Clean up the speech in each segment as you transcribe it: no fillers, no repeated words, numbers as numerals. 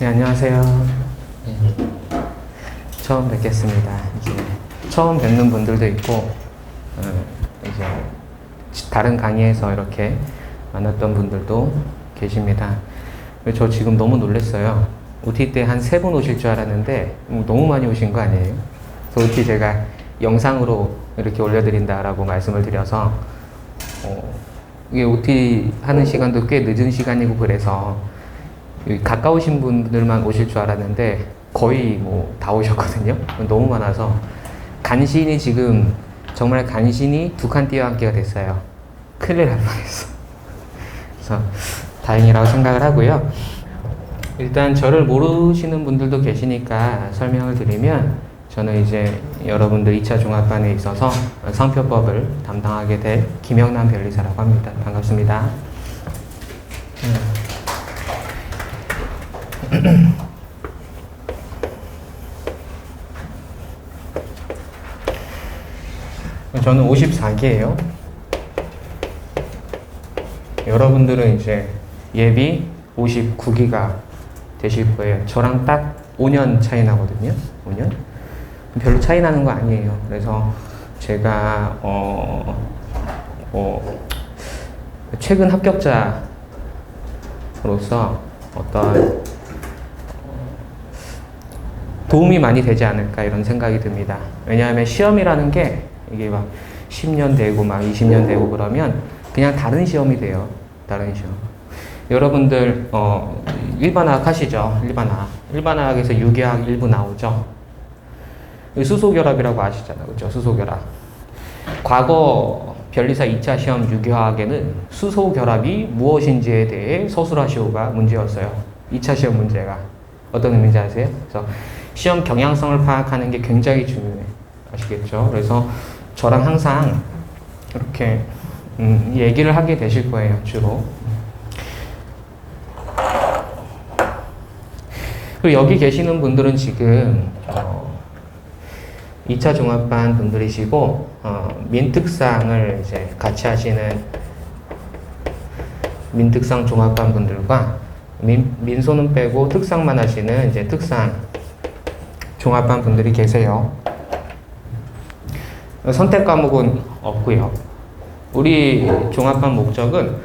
네, 안녕하세요. 네, 처음 뵙겠습니다. 이제 처음 뵙는 분들도 있고, 이제 다른 강의에서 이렇게 만났던 분들도 계십니다. 저 지금 너무 놀랐어요. OT 때 한 3분 오실 줄 알았는데 너무 많이 오신 거 아니에요? 그래서 OT 제가 영상으로 이렇게 올려드린다라고 말씀을 드려서 이게 OT 하는 시간도 꽤 늦은 시간이고 그래서 가까우신 분들만 오실 줄 알았는데 거의 뭐 다 오셨거든요. 너무 많아서 간신히 지금 정말 간신히 2칸 띄어앉기가 됐어요. 큰일 날 뻔했어. 그래서 다행이라고 생각을 하고요. 일단 저를 모르시는 분들도 계시니까 설명을 드리면, 저는 이제 여러분들 2차 종합반에 있어서 상표법을 담당하게 될 김영남 변리사라고 합니다. 반갑습니다. 저는 54기예요. 여러분들은 이제 예비 59기가 되실 거예요. 저랑 딱 5년 차이 나거든요. 5년? 별로 차이 나는 거 아니에요. 그래서 제가 최근 합격자로서 어떤 도움이 많이 되지 않을까 이런 생각이 듭니다. 왜냐하면 시험이라는 게 이게 막 10년 되고 막 20년 되고 그러면 그냥 다른 시험이 돼요. 다른 시험. 여러분들 일반화학 하시죠? 일반화학에서 유기화학 일부 나오죠? 수소결합이라고 아시잖아요. 그렇죠? 수소결합. 과거 변리사 2차 시험 유기화학에는 수소결합이 무엇인지에 대해 서술하시오가 문제였어요. 2차 시험 문제가. 어떤 의미인지 아세요? 그래서 시험 경향성을 파악하는 게 굉장히 중요해. 아시겠죠? 그래서 저랑 항상 이렇게 얘기를 하게 되실 거예요. 주로. 그리고 여기 계시는 분들은 지금 2차 종합반 분들이시고 민특상을 이제 같이 하시는 민특상 종합반 분들과 민소는 빼고 특상만 하시는 이제 특상 종합반 분들이 계세요. 선택 과목은 없고요. 우리 종합반 목적은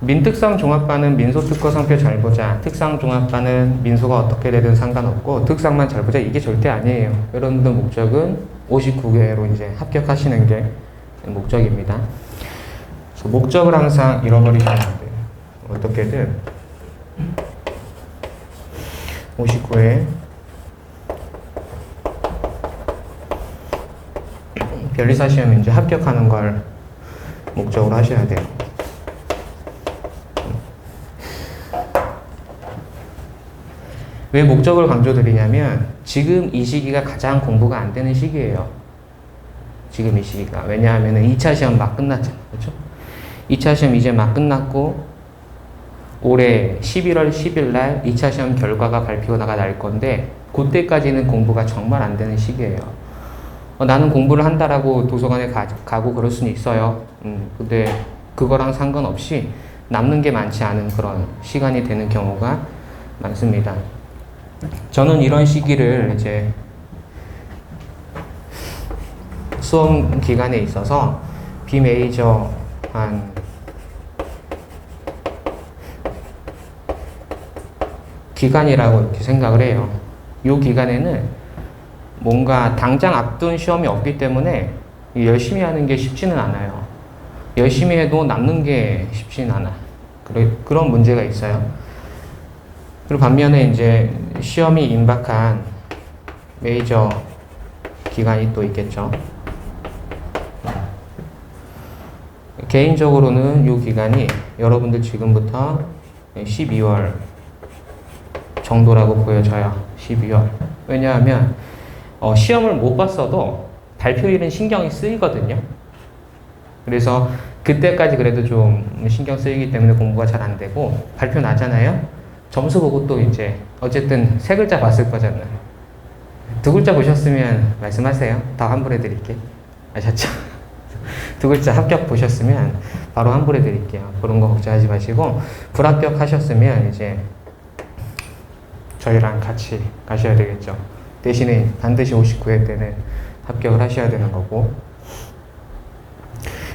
민특상 종합반은 민소 특허 상표 잘 보자, 특상 종합반은 민소가 어떻게 되든 상관없고 특상만 잘 보자, 이게 절대 아니에요. 여러분들 목적은 59개로 이제 합격하시는 게 목적입니다. 그래서 목적을 항상 잃어버리시면 안 돼요. 어떻게든 59회 변리사 시험 이제 합격하는 걸 목적으로 하셔야 돼요. 왜 목적을 강조드리냐면 지금 이 시기가 가장 공부가 안 되는 시기예요. 지금 이 시기가. 왜냐하면 2차 시험 막 끝났잖아요. 그렇죠? 2차 시험 이제 막 끝났고 올해 11월 10일 날 2차 시험 결과가 발표가 날 건데 그때까지는 공부가 정말 안 되는 시기예요. 나는 공부를 한다라고 도서관에 가고 그럴 수는 있어요. 근데 그거랑 상관없이 남는 게 많지 않은 그런 시간이 되는 경우가 많습니다. 저는 이런 시기를 이제 수험 기간에 있어서 비메이저 한 기간이라고 이렇게 생각을 해요. 이 기간에는 뭔가 당장 앞둔 시험이 없기 때문에 열심히 하는 게 쉽지는 않아요. 열심히 해도 남는 게 쉽지는 않아. 그런 문제가 있어요. 그리고 반면에 이제 시험이 임박한 메이저 기간이 또 있겠죠. 개인적으로는 이 기간이 여러분들 지금부터 12월 정도라고 보여져요. 12월. 왜냐하면 시험을 못 봤어도 발표일은 신경이 쓰이거든요. 그래서 그때까지 그래도 좀 신경 쓰이기 때문에 공부가 잘 안 되고 발표 나잖아요. 점수 보고 또 이제 어쨌든 3글자 봤을 거잖아요. 2글자 보셨으면 말씀하세요. 다 환불해 드릴게요. 아셨죠? 2글자 합격 보셨으면 바로 환불해 드릴게요. 그런 거 걱정하지 마시고 불합격 하셨으면 이제 저희랑 같이 가셔야 되겠죠. 대신에 반드시 59회 때는 합격을 하셔야 되는 거고.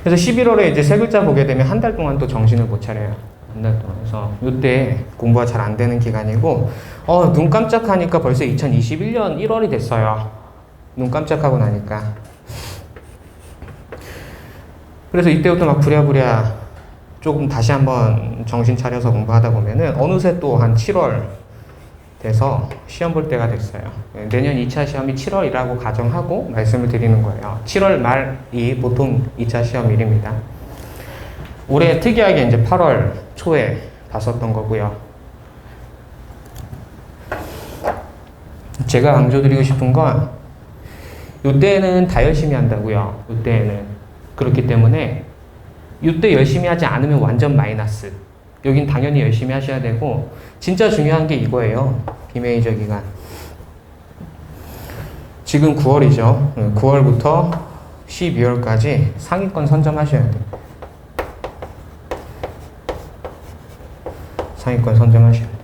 그래서 11월에 이제 세 글자 보게 되면 한 달 동안 또 정신을 못 차려요. 한 달 동안. 그래서 이때 공부가 잘 안 되는 기간이고, 눈 깜짝하니까 벌써 2021년 1월이 됐어요. 눈 깜짝하고 나니까. 그래서 이때부터 막 부랴부랴 조금 다시 한번 정신 차려서 공부하다 보면은 어느새 또 한 7월 돼서 시험 볼 때가 됐어요. 내년 2차 시험이 7월이라고 가정하고 말씀을 드리는 거예요. 7월 말이 보통 2차 시험일입니다. 올해 특이하게 이제 8월 초에 봤었던 거고요. 제가 강조드리고 싶은 건 이때는 다 열심히 한다고요. 이때는. 그렇기 때문에 이때 열심히 하지 않으면 완전 마이너스. 여긴 당연히 열심히 하셔야 되고, 진짜 중요한 게 이거예요. 비메이저 기간. 지금 9월이죠. 9월부터 12월까지 상위권 선점하셔야 돼요. 상위권 선점하셔야 돼요.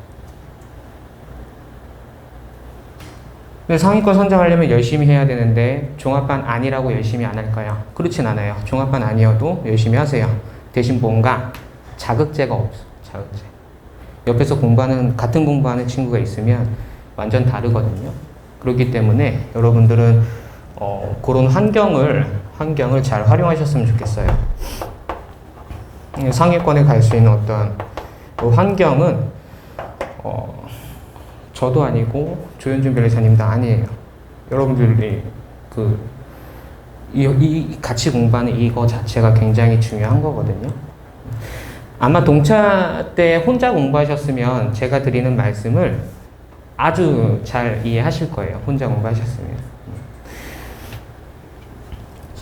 근데 상위권 선정하려면 열심히 해야 되는데 종합반 아니라고 열심히 안 할까요? 그렇진 않아요. 종합반 아니어도 열심히 하세요. 대신 뭔가 자극제가 없어. 자극제. 옆에서 같은 공부하는 친구가 있으면 완전 다르거든요. 그렇기 때문에 여러분들은 그런 환경을 잘 활용하셨으면 좋겠어요. 상위권에 갈 수 있는 어떤 그 환경은 저도 아니고 조현준 변호사님도 아니에요. 여러분들이 이 같이 공부하는 이거 자체가 굉장히 중요한 거거든요. 아마 동차 때 혼자 공부하셨으면 제가 드리는 말씀을 아주 잘 이해하실 거예요. 혼자 공부하셨으면.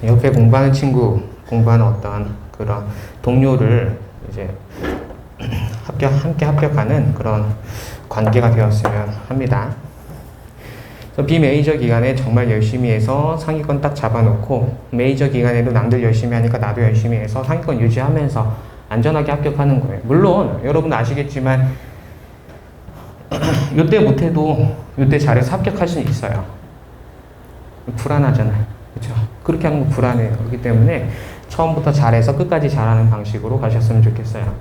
옆에 공부하는 친구, 공부하는 어떤 그런 동료를 이제 함께 합격하는 그런 관계가 되었으면 합니다. 비메이저 기간에 정말 열심히 해서 상위권 딱 잡아놓고, 메이저 기간에도 남들 열심히 하니까 나도 열심히 해서 상위권 유지하면서 안전하게 합격하는 거예요. 물론 여러분 아시겠지만 이때 못해도 이때 잘해서 합격할 수는 있어요. 불안하잖아요. 그렇죠? 그렇게 하는 거 불안해요. 그렇기 때문에 처음부터 잘해서 끝까지 잘하는 방식으로 가셨으면 좋겠어요.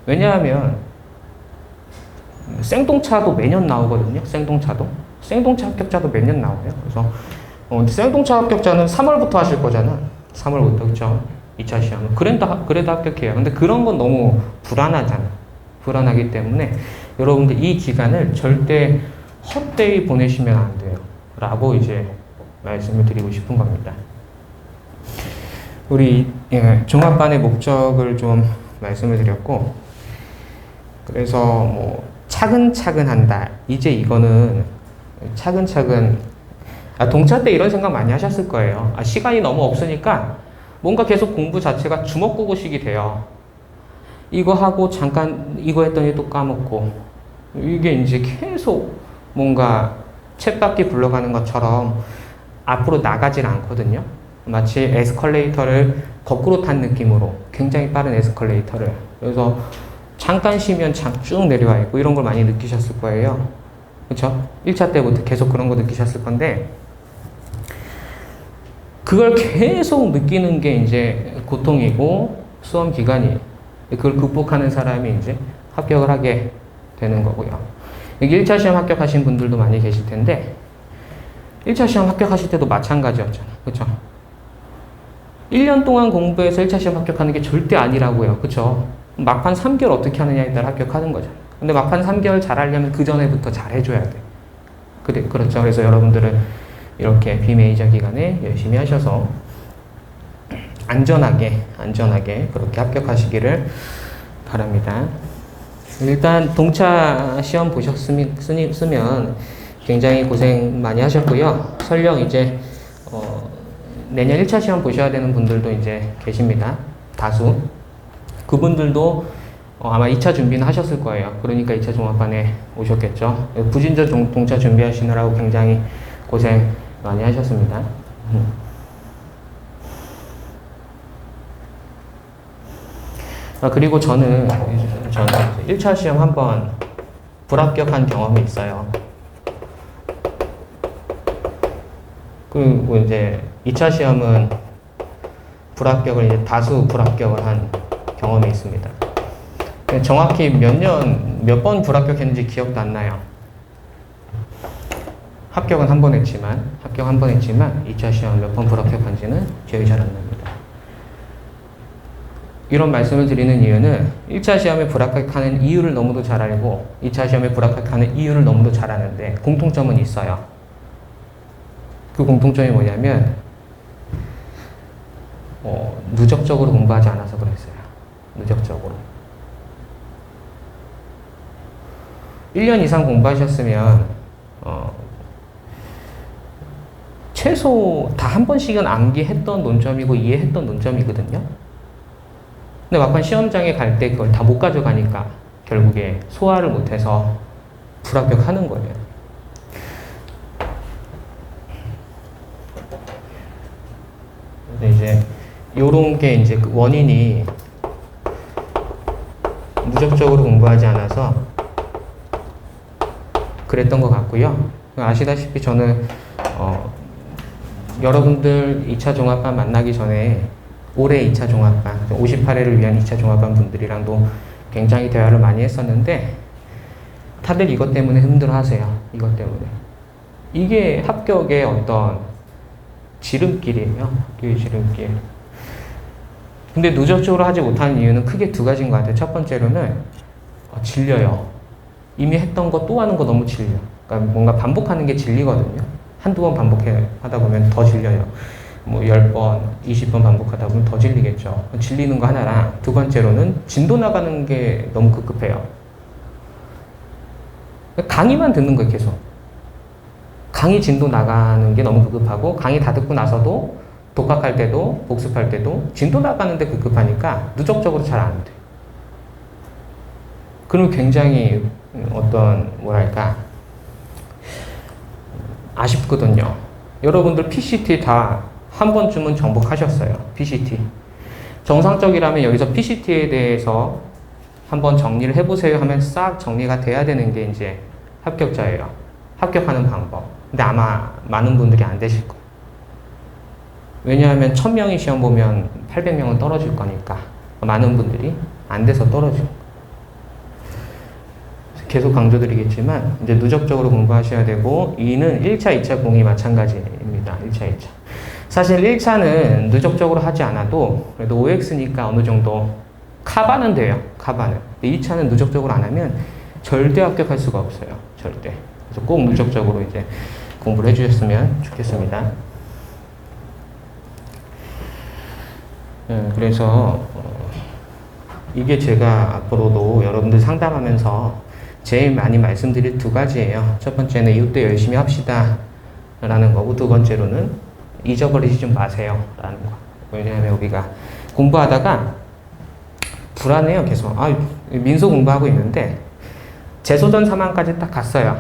왜냐하면 생동차도 매년 나오거든요. 생동차 합격자도 매년 나와요. 그래서 생동차 합격자는 3월부터 하실 거잖아. 3월부터. 그렇죠? 2차 시험. 그래도 합격해요. 근데 그런 건 너무 불안하잖아. 불안하기 때문에 여러분들 이 기간을 절대 헛되이 보내시면 안 돼요. 라고 이제 말씀을 드리고 싶은 겁니다. 우리 종합반의 목적을 좀 말씀을 드렸고, 그래서 차근차근 한다. 이제 이거는 차근차근, 동차 때 이런 생각 많이 하셨을 거예요. 시간이 너무 없으니까 뭔가 계속 공부 자체가 주먹구구식이 돼요. 이거 하고 잠깐 이거 했더니 또 까먹고, 이게 이제 계속 뭔가 쳇바퀴 굴러가는 것처럼 앞으로 나가질 않거든요. 마치 에스컬레이터를 거꾸로 탄 느낌으로, 굉장히 빠른 에스컬레이터를. 그래서 잠깐 쉬면 쭉 내려와 있고, 이런 걸 많이 느끼셨을 거예요. 그렇죠? 1차 때부터 계속 그런 거 느끼셨을 건데, 그걸 계속 느끼는 게 이제 고통이고 수험 기간이, 그걸 극복하는 사람이 이제 합격을 하게 되는 거고요. 여기 1차 시험 합격하신 분들도 많이 계실 텐데, 1차 시험 합격하실 때도 마찬가지였잖아. 그렇죠? 1년 동안 공부해서 1차 시험 합격하는 게 절대 아니라고요. 그렇죠? 막판 3개월 어떻게 하느냐에 따라 합격하는 거죠. 근데 막판 3개월 잘하려면 그 전에부터 잘 해줘야 돼. 그렇죠. 그래서 여러분들은 이렇게 비메이저 기간에 열심히 하셔서 안전하게 그렇게 합격하시기를 바랍니다. 일단 동차 시험 보셨으면 굉장히 고생 많이 하셨고요. 설령 이제 내년 1차 시험 보셔야 되는 분들도 이제 계십니다. 다수. 그분들도 아마 2차 준비는 하셨을 거예요. 그러니까 2차 종합반에 오셨겠죠. 부진저 동차 준비하시느라고 굉장히 고생 많이 하셨습니다. 그리고 저는 1차 시험 한번 불합격한 경험이 있어요. 그리고 이제 2차 시험은 불합격을 이제 다수 불합격을 한 경험이 있습니다. 정확히 몇 번 불합격했는지 기억도 안 나요. 합격 한 번 했지만 2차 시험 몇 번 불합격한지는 기억이 잘 안 납니다. 이런 말씀을 드리는 이유는 1차 시험에 불합격하는 이유를 너무도 잘 알고 2차 시험에 불합격하는 이유를 너무도 잘 아는데 공통점은 있어요. 그 공통점이 뭐냐면 누적적으로 공부하지 않아서 그랬어요. 누적적으로. 1년 이상 공부하셨으면 최소 다 한 번씩은 암기했던 논점이고 이해했던 논점이거든요. 근데 막판 시험장에 갈 때 그걸 다 못 가져가니까 결국에 소화를 못해서 불합격하는 거예요. 근데 이제 요런 게 이제 그 원인이 누적적으로 공부하지 않아서 그랬던 것 같고요. 아시다시피 저는 여러분들 2차 종합반 만나기 전에 올해 2차 종합반, 58회를 위한 2차 종합반 분들이랑도 굉장히 대화를 많이 했었는데 다들 이것 때문에 힘들어하세요. 이것 때문에. 이게 합격의 어떤 지름길이에요. 합격의 지름길. 근데 누적적으로 하지 못하는 이유는 크게 두 가지인 것 같아요. 첫 번째로는 질려요. 이미 했던 거 또 하는 거 너무 질려. 그러니까 뭔가 반복하는 게 질리거든요. 한두 번 하다 보면 더 질려요. 뭐 10번, 20번 반복하다 보면 더 질리겠죠. 질리는 거 하나랑 두 번째로는 진도 나가는 게 너무 급급해요. 강의만 듣는 거예요, 계속. 강의 진도 나가는 게 너무 급급하고 강의 다 듣고 나서도 독학할 때도 복습할 때도 진도 나가는데 급급하니까 누적적으로 잘 안 돼. 그러면 굉장히 어떤 뭐랄까 아쉽거든요. 여러분들 PCT 다 한 번쯤은 정복하셨어요. PCT. 정상적이라면 여기서 PCT에 대해서 한번 정리를 해보세요 하면 싹 정리가 돼야 되는 게 이제 합격자예요. 합격하는 방법. 근데 아마 많은 분들이 안 되실 거예요. 왜냐하면 1000명이 시험 보면 800명은 떨어질 거니까 많은 분들이 안 돼서 떨어지고 계속 강조드리겠지만 이제 누적적으로 공부하셔야 되고 2는 1차, 2차 공이 마찬가지입니다. 1차, 2차. 사실 1차는 누적적으로 하지 않아도 그래도 OX니까 어느 정도 카바는 돼요. 카바는. 근데 2차는 누적적으로 안 하면 절대 합격할 수가 없어요. 절대. 그래서 꼭 누적적으로 이제 공부를 해주셨으면 좋겠습니다. 그래서 이게 제가 앞으로도 여러분들 상담하면서 제일 많이 말씀드릴 두 가지예요. 첫 번째는 이웃 때 열심히 합시다 라는 거고 두 번째로는 잊어버리지 좀 마세요 라는 거. 왜냐하면 우리가 공부하다가 불안해요. 계속. 민소 공부하고 있는데 재소전 3항까지 딱 갔어요.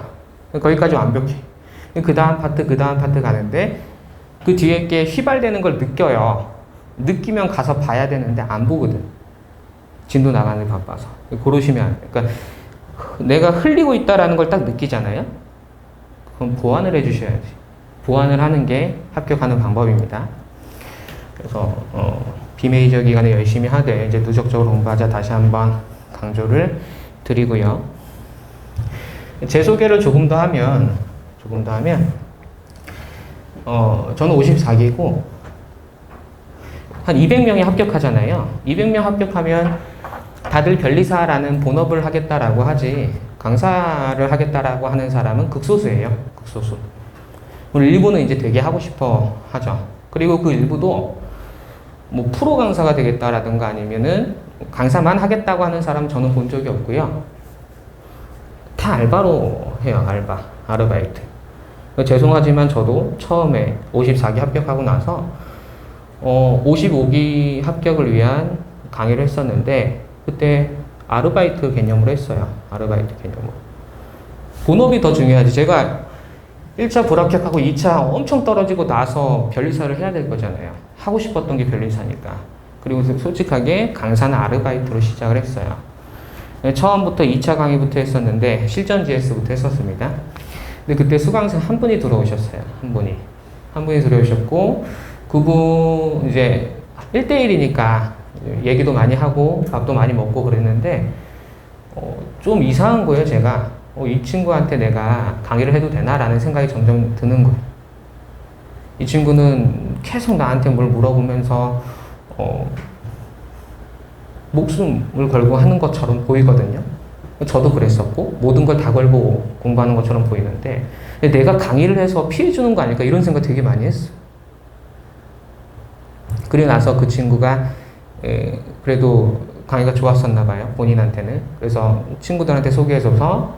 거기까지 완벽해. 그 다음 파트 가는데 그 뒤에 게 휘발되는 걸 느껴요. 느끼면 가서 봐야 되는데 안 보거든. 진도 나가는 게 바빠서. 고르시면 안 돼. 그러니까 내가 흘리고 있다라는 걸 딱 느끼잖아요. 그럼 보완을 해주셔야지. 보완을 하는 게 합격하는 방법입니다. 그래서 비메이저 기간에 열심히 하되 이제 누적적으로 공부하자 다시 한번 강조를 드리고요. 제 소개를 조금 더 하면 저는 54기고 한 200명이 합격하잖아요. 200명 합격하면 다들 변리사라는 본업을 하겠다라고 하지 강사를 하겠다라고 하는 사람은 극소수예요. 극소수. 물론 일부는 이제 되게 하고 싶어 하죠. 그리고 그 일부도 뭐 프로 강사가 되겠다라든가 아니면은 강사만 하겠다고 하는 사람 저는 본 적이 없고요. 다 알바로 해요. 아르바이트. 죄송하지만 저도 처음에 54기 합격하고 나서 55기 합격을 위한 강의를 했었는데 그때 아르바이트 개념으로 했어요. 아르바이트 개념으로. 본업이 더 중요하지. 제가 1차 불합격하고 2차 엄청 떨어지고 나서 변리사를 해야 될 거잖아요. 하고 싶었던 게 변리사니까. 그리고 솔직하게 강사는 아르바이트로 시작을 했어요. 처음부터 2차 강의부터 했었는데 실전 GS부터 했었습니다. 근데 그때 수강생 한 분이 들어오셨어요. 한 분이 들어오셨고 그분 이제 1대1이니까 얘기도 많이 하고 밥도 많이 먹고 그랬는데 좀 이상한 거예요. 제가 이 친구한테 내가 강의를 해도 되나라는 생각이 점점 드는 거예요. 이 친구는 계속 나한테 뭘 물어보면서 목숨을 걸고 하는 것처럼 보이거든요. 저도 그랬었고 모든 걸 다 걸고 공부하는 것처럼 보이는데 내가 강의를 해서 피해주는 거 아닐까 이런 생각 되게 많이 했어요. 그리고 나서 그 친구가 그래도 강의가 좋았었나 봐요. 본인한테는. 그래서 친구들한테 소개해줘서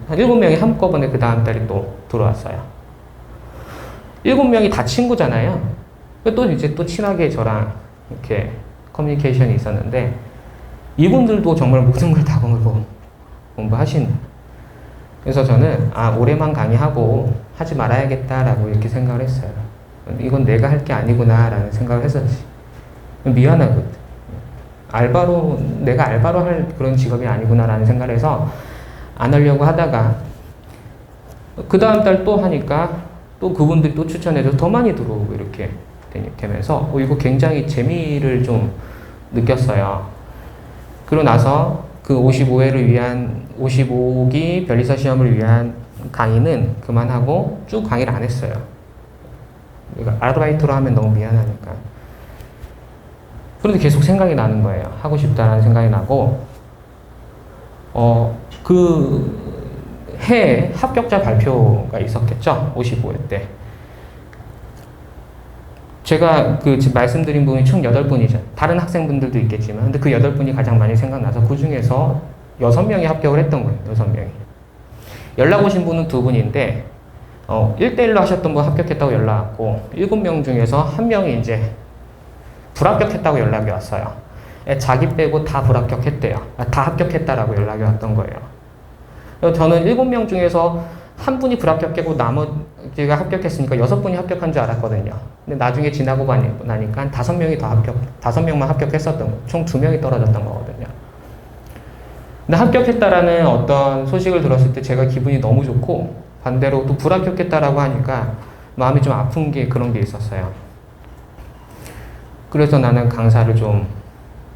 한 7명이 한꺼번에 그 다음 달에 또 들어왔어요. 7명이 다 친구잖아요. 또 이제 또 친하게 저랑 이렇게 커뮤니케이션이 있었는데 이분들도 정말 모든 걸 다 걸고 공부하시는. 그래서 저는 올해만 강의하고 하지 말아야겠다라고 이렇게 생각을 했어요. 이건 내가 할 게 아니구나라는 생각을 했었지. 미안하거든. 내가 알바로 할 그런 직업이 아니구나라는 생각을 해서 안 하려고 하다가 그 다음 달 또 하니까 또 그분들이 또 추천해줘서 더 많이 들어오고 이렇게 되면서 이거 굉장히 재미를 좀 느꼈어요. 그러고 나서 그 55기 변리사 시험을 위한 강의는 그만하고 쭉 강의를 안 했어요. 그러니까 아르바이트로 하면 너무 미안하니까. 그런데 계속 생각이 나는 거예요. 하고 싶다는 생각이 나고 그 해 합격자 발표가 있었겠죠. 55회 때. 제가 지금 말씀드린 분이 총 8분이죠. 다른 학생분들도 있겠지만 근데 그 8분이 가장 많이 생각나서 그 중에서 6명이 합격을 했던 거예요. 6명이. 연락 오신 분은 2분인데 1대1로 하셨던 분 합격했다고 연락 왔고 7명 중에서 1명이 이제 불합격했다고 연락이 왔어요. 자기 빼고 다 불합격했대요. 다 합격했다라고 연락이 왔던 거예요. 저는 7명 중에서 한 분이 불합격했고 나머지가 합격했으니까 6분이 합격한 줄 알았거든요. 근데 나중에 지나고 나니까 5명만 합격했었던 거예요. 총 2명이 떨어졌던 거거든요. 근데 합격했다라는 어떤 소식을 들었을 때 제가 기분이 너무 좋고 반대로 또 불합격했다라고 하니까 마음이 좀 아픈 게 그런 게 있었어요. 그래서 나는 강사를 좀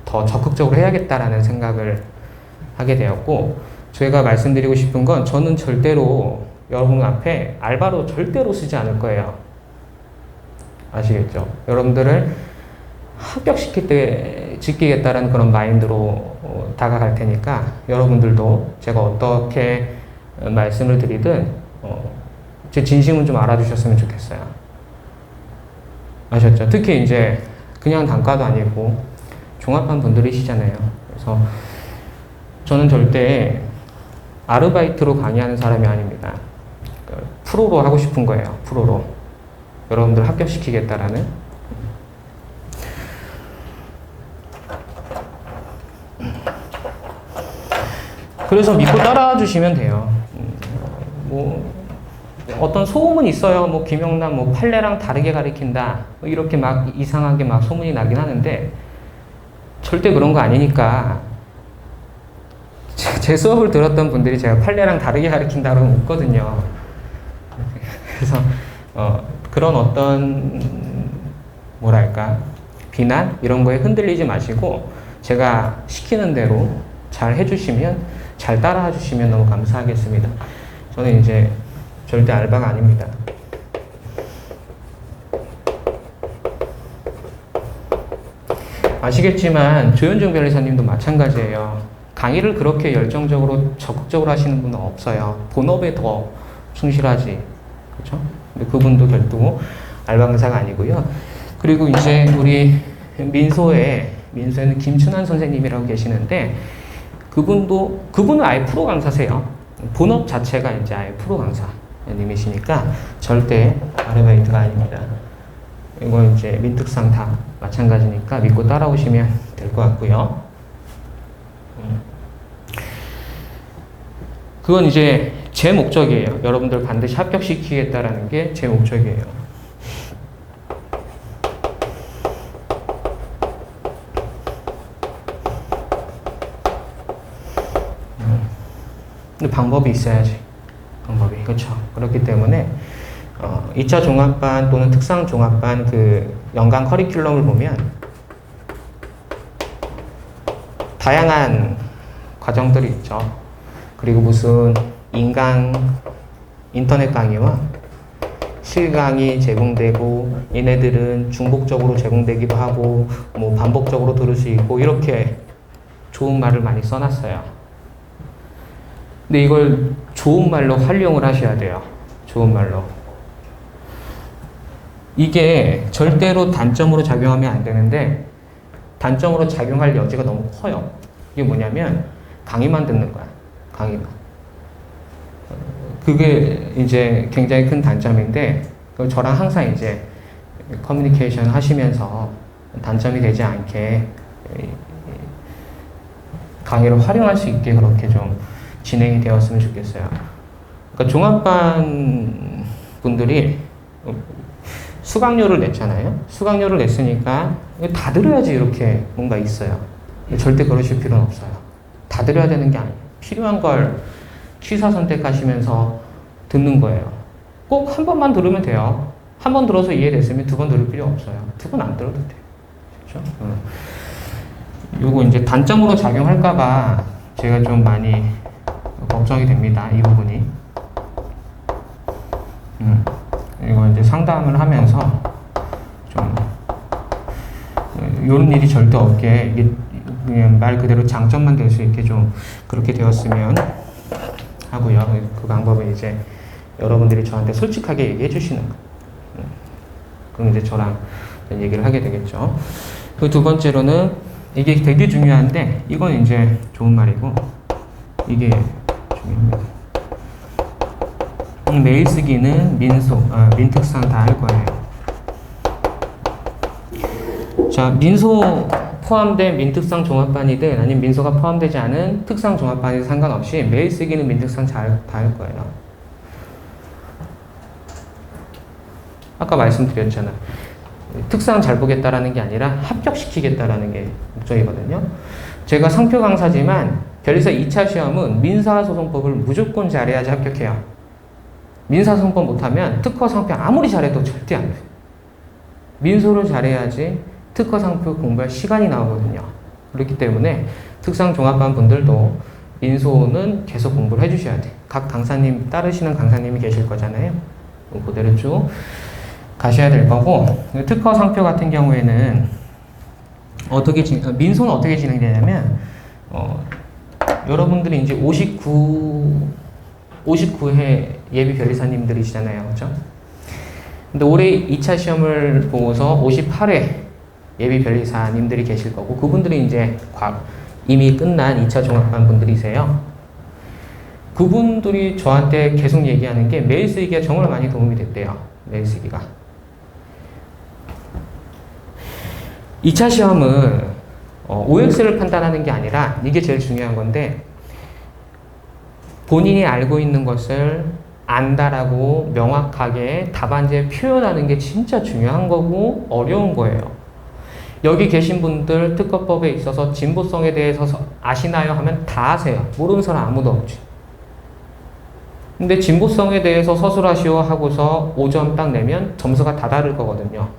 더 적극적으로 해야겠다라는 생각을 하게 되었고 제가 말씀드리고 싶은 건 저는 절대로 여러분 앞에 알바로 절대로 쓰지 않을 거예요. 아시겠죠? 여러분들을 합격시키겠다라는 그런 마인드로 다가갈 테니까 여러분들도 제가 어떻게 말씀을 드리든 제 진심은 좀 알아주셨으면 좋겠어요. 아셨죠? 특히 이제 그냥 단과도 아니고 종합한 분들이시잖아요. 그래서 저는 절대 아르바이트로 강의하는 사람이 아닙니다. 프로로 하고 싶은 거예요. 프로로. 여러분들 합격시키겠다라는. 그래서 믿고 따라와 주시면 돼요. 어떤 소음은 있어요. 김영남 판례랑 다르게 가르친다. 이렇게 막 이상하게 막 소문이 나긴 하는데 절대 그런 거 아니니까 제 수업을 들었던 분들이 제가 판례랑 다르게 가르친다고 웃거든요. 그래서 그런 어떤 비난 이런 거에 흔들리지 마시고 제가 시키는 대로 잘 해주시면 잘 따라와 주시면 너무 감사하겠습니다. 저는 이제 절대 알바가 아닙니다. 아시겠지만 조현중 변리사님도 마찬가지예요. 강의를 그렇게 열정적으로 적극적으로 하시는 분은 없어요. 본업에 더 충실하지. 그렇죠? 근데 그분도 결국 알바 강사가 아니고요. 그리고 이제 우리 민소에는 김춘환 선생님이라고 계시는데 그분은 아예 프로 강사세요. 본업 자체가 이제 아예 프로 강사님이시니까 절대 아르바이트가 아닙니다. 이건 이제 민특상 다 마찬가지니까 믿고 따라오시면 될 것 같고요. 그건 이제 제 목적이에요. 여러분들 반드시 합격시키겠다라는 게 제 목적이에요. 근데 방법이 있어야지. 방법이. 그렇죠. 그렇기 때문에 2차 종합반 또는 특상 종합반 그 연간 커리큘럼을 보면 다양한 과정들이 있죠. 그리고 무슨 인터넷 강의와 실강이 제공되고 얘네들은 중복적으로 제공되기도 하고 뭐 반복적으로 들을 수 있고 이렇게 좋은 말을 많이 써놨어요. 근데 이걸 좋은 말로 활용을 하셔야 돼요. 좋은 말로. 이게 절대로 단점으로 작용하면 안 되는데 단점으로 작용할 여지가 너무 커요. 이게 뭐냐면 강의만 듣는 거야. 강의만. 그게 이제 굉장히 큰 단점인데 저랑 항상 이제 커뮤니케이션 하시면서 단점이 되지 않게 강의를 활용할 수 있게 그렇게 좀 진행이 되었으면 좋겠어요. 그러니까 종합반 분들이 수강료를 냈잖아요. 수강료를 냈으니까 다 들어야지 이렇게 뭔가 있어요. 절대 그러실 필요는 없어요. 다 들어야 되는 게 아니에요. 필요한 걸 취사 선택하시면서 듣는 거예요. 꼭 한 번만 들으면 돼요. 한 번 들어서 이해됐으면 두 번 들을 필요 없어요. 두 번 안 들어도 돼요. 그렇죠? 요거 이제 단점으로 작용할까봐 제가 좀 많이 걱정이 됩니다. 이 부분이. 이거 이제 상담을 하면서 좀 이런 일이 절대 없게 이게 그냥 말 그대로 장점만 될 수 있게 좀 그렇게 되었으면 하고요. 그 방법은 이제 여러분들이 저한테 솔직하게 얘기해 주시는 거. 그럼 이제 저랑 얘기를 하게 되겠죠. 그 두 번째로는 이게 되게 중요한데 이건 이제 좋은 말이고 이게 중요합니다. 메일 쓰기는 민특상 다 할 거예요. 자, 민소 포함된 민특상 종합반이든 아니면 민소가 포함되지 않은 특상 종합반이든 상관없이 메일 쓰기는 민특상 다 할 거예요. 아까 말씀드렸잖아. 특상 잘 보겠다라는 게 아니라 합격시키겠다라는 게 목적이거든요. 제가 상표 강사지만 변리사 2차 시험은 민사소송법을 무조건 잘해야지 합격해요. 민사소송법 못하면 특허 상표 아무리 잘해도 절대 안 돼. 민소를 잘해야지 특허 상표 공부할 시간이 나오거든요. 그렇기 때문에 특상 종합반 분들도 민소는 계속 공부를 해주셔야 돼. 각 강사님 따르시는 강사님이 계실 거잖아요. 그대로 쭉 가셔야 될 거고, 특허 상표 같은 경우에는 민소는 어떻게 진행되냐면 여러분들이 이제 59회 예비 변리사님들이시잖아요. 그죠? 근데 올해 2차 시험을 보고서 58회 예비 변리사님들이 계실 거고, 그분들이 이제 이미 끝난 2차 종합반 분들이세요. 그분들이 저한테 계속 얘기하는 게 메일 쓰기가 정말 많이 도움이 됐대요. 메일 쓰기가. 2차 시험은 OX를 판단하는 게 아니라 이게 제일 중요한 건데 본인이 알고 있는 것을 안다라고 명확하게 답안지에 표현하는 게 진짜 중요한 거고 어려운 거예요. 여기 계신 분들 특허법에 있어서 진보성에 대해서 아시나요? 하면 다 아세요. 모르는 사람 아무도 없지. 근데 진보성에 대해서 서술하시오 하고서 5점 딱 내면 점수가 다 다를 거거든요.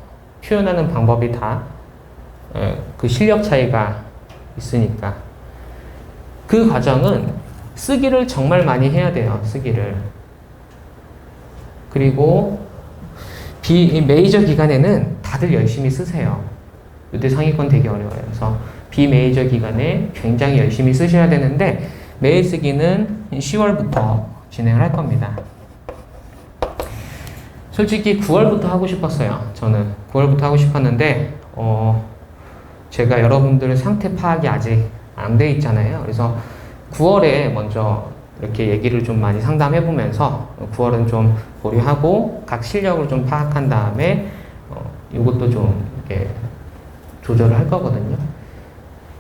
표현하는 방법이 다 그 실력 차이가 있으니까. 그 과정은 쓰기를 정말 많이 해야 돼요. 쓰기를. 그리고 메이저 기간에는 다들 열심히 쓰세요. 요때 상위권 되게 어려워요. 그래서 비메이저 기간에 굉장히 열심히 쓰셔야 되는데 메일 쓰기는 10월부터 진행을 할 겁니다. 솔직히 9월부터 하고 싶었어요. 저는 9월부터 하고 싶었는데 제가 여러분들의 상태 파악이 아직 안 돼 있잖아요. 그래서 9월에 먼저 이렇게 얘기를 좀 많이 상담해 보면서 9월은 좀 보류하고 각 실력을 좀 파악한 다음에 이것도 좀 이렇게 조절을 할 거거든요.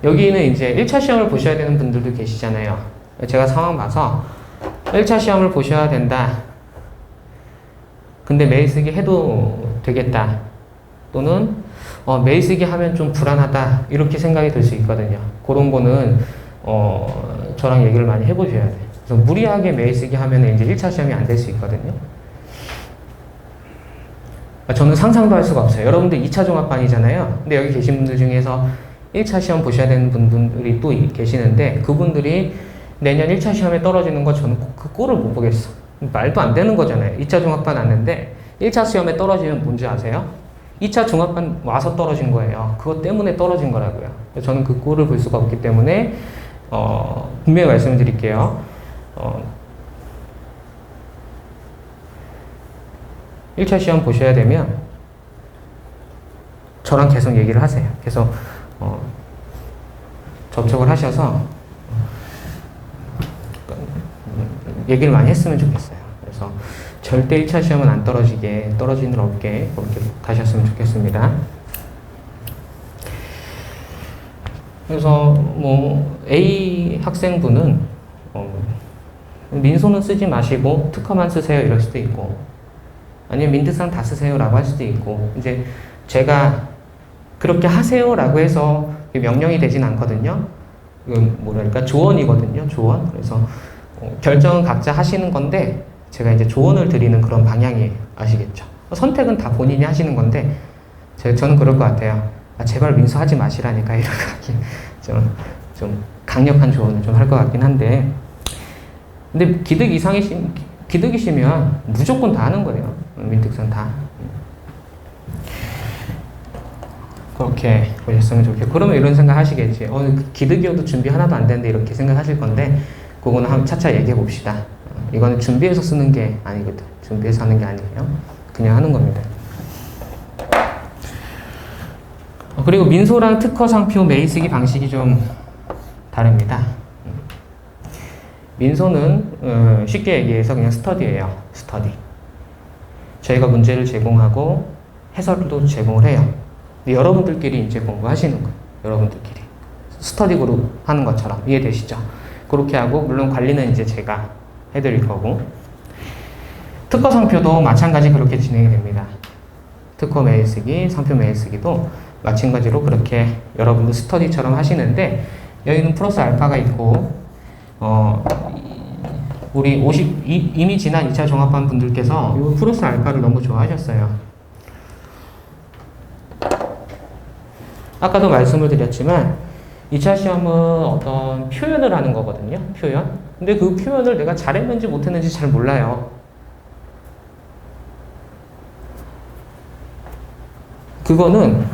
여기는 이제 1차 시험을 보셔야 되는 분들도 계시잖아요. 제가 상황 봐서 1차 시험을 보셔야 된다. 근데 메일 쓰기 해도 되겠다. 또는 메일 쓰기 하면 좀 불안하다. 이렇게 생각이 들 수 있거든요. 그런 거는 저랑 얘기를 많이 해보셔야 돼요. 그래서 무리하게 매일 쓰기 하면 이제 1차 시험이 안 될 수 있거든요. 저는 상상도 할 수가 없어요. 여러분들 2차 종합반이잖아요. 근데 여기 계신 분들 중에서 1차 시험 보셔야 되는 분들이 또 계시는데 그분들이 내년 1차 시험에 떨어지는 거 저는 그 꼴을 못 보겠어. 말도 안 되는 거잖아요. 2차 종합반 왔는데 1차 시험에 떨어지면 뭔지 아세요? 2차 종합반 와서 떨어진 거예요. 그것 때문에 떨어진 거라고요. 저는 그 꼴을 볼 수가 없기 때문에 분명히 말씀을 드릴게요. 1차 시험 보셔야 되면 저랑 계속 얘기를 하세요. 계속 접촉을 하셔서 얘기를 많이 했으면 좋겠어요. 그래서 절대 1차 시험은 안 떨어지게, 떨어지는 일 없게 그렇게 가셨으면 좋겠습니다. 그래서 뭐 A 학생분은 민소는 쓰지 마시고 특허만 쓰세요 이럴 수도 있고, 아니면 민특상 다 쓰세요 라고 할 수도 있고, 이제 제가 그렇게 하세요 라고 해서 명령이 되진 않거든요. 이건 뭐랄까 조언이거든요. 조언. 그래서 결정은 각자 하시는 건데 제가 이제 조언을 드리는 그런 방향이 아시겠죠. 선택은 다 본인이 하시는 건데 저는 그럴 것 같아요. 제발 민소하지 마시라니까 이렇게 좀 강력한 조언을 좀 할 것 같긴 한데, 근데 기득이시면 무조건 다 하는 거예요. 민특상 다. 그렇게 보셨으면 좋겠고, 그러면 이런 생각 하시겠지. 기득이어도 준비 하나도 안 되는데 이렇게 생각하실 건데, 그거는 한번 차차 얘기해 봅시다. 이거는 준비해서 쓰는 게 아니거든. 준비해서 하는 게 아니에요. 그냥 하는 겁니다. 그리고 민소랑 특허 상표 매일 쓰기 방식이 좀 다릅니다. 민소는 쉽게 얘기해서 그냥 스터디예요. 스터디. 저희가 문제를 제공하고 해설도 제공을 해요. 근데 여러분들끼리 이제 공부하시는 거예요. 여러분들끼리. 스터디 그룹 하는 것처럼. 이해되시죠? 그렇게 하고, 물론 관리는 이제 제가 해드릴 거고. 특허 상표도 마찬가지 그렇게 진행이 됩니다. 특허 매일 쓰기, 상표 매일 쓰기도 마찬가지로 그렇게 여러분들 스터디처럼 하시는데, 여기는 플러스 알파가 있고, 우리 이미 지난 2차 종합반 분들께서 이 플러스 알파를 너무 좋아하셨어요. 아까도 말씀을 드렸지만 2차 시험은 어떤 표현을 하는 거거든요. 표현. 근데 그 표현을 내가 잘했는지 못했는지 잘 몰라요. 그거는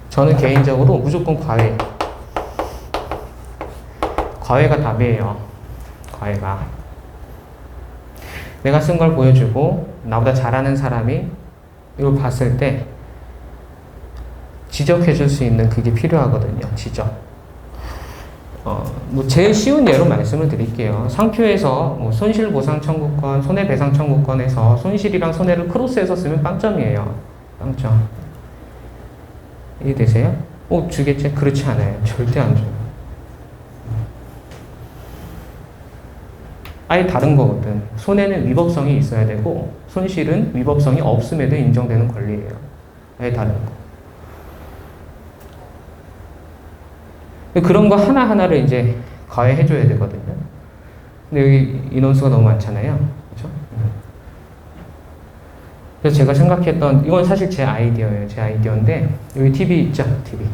저는 개인적으로 무조건 과외. 과외가 답이에요. 과외가. 내가 쓴 걸 보여주고 나보다 잘하는 사람이 이걸 봤을 때 지적해 줄 수 있는 그게 필요하거든요. 지적. 뭐 제일 쉬운 예로 말씀을 드릴게요. 상표에서 뭐 손실보상 청구권, 손해배상 청구권에서 손실이랑 손해를 크로스해서 쓰면 빵점이에요. 빵점. 이해되세요? 주겠지? 그렇지 않아요. 절대 안 줘요. 아예 다른 거거든. 손해는 위법성이 있어야 되고 손실은 위법성이 없음에도 인정되는 권리예요. 아예 다른 거. 그런 거 하나하나를 이제 과외해줘야 되거든요. 근데 여기 인원수가 너무 많잖아요. 그렇죠? 그래서 제가 생각했던, 이건 사실 제 아이디어예요. 제 아이디어인데, 여기 TV 있죠? TV.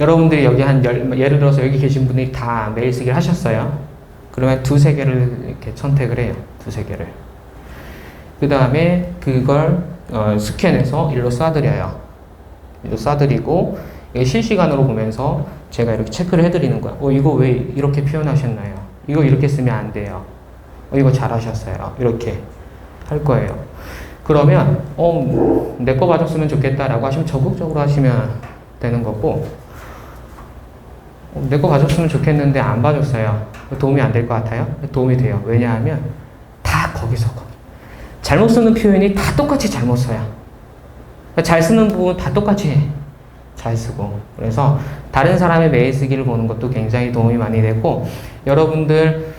여러분들이 여기 예를 들어서 여기 계신 분들이 다 매일 쓰기를 하셨어요. 그러면 2-3개를 이렇게 선택을 해요. 2-3개를. 그 다음에 그걸 스캔해서 일로 쏴드려요. 일로 쏴드리고, 실시간으로 보면서 제가 이렇게 체크를 해드리는 거야. 이거 왜 이렇게 표현하셨나요? 이거 이렇게 쓰면 안 돼요. 이거 잘하셨어요. 이렇게 할 거예요. 그러면 내 거 봐줬으면 좋겠다라고 하시면 적극적으로 하시면 되는 거고, 내 거 봐줬으면 좋겠는데 안 봐줬어요. 도움이 안 될 것 같아요? 도움이 돼요. 왜냐하면 다 거기서 잘못 쓰는 표현이 다 똑같이 잘못 써요. 잘 쓰는 부분 다 똑같이 잘 쓰고, 그래서 다른 사람의 매일 쓰기를 보는 것도 굉장히 도움이 많이 되고, 여러분들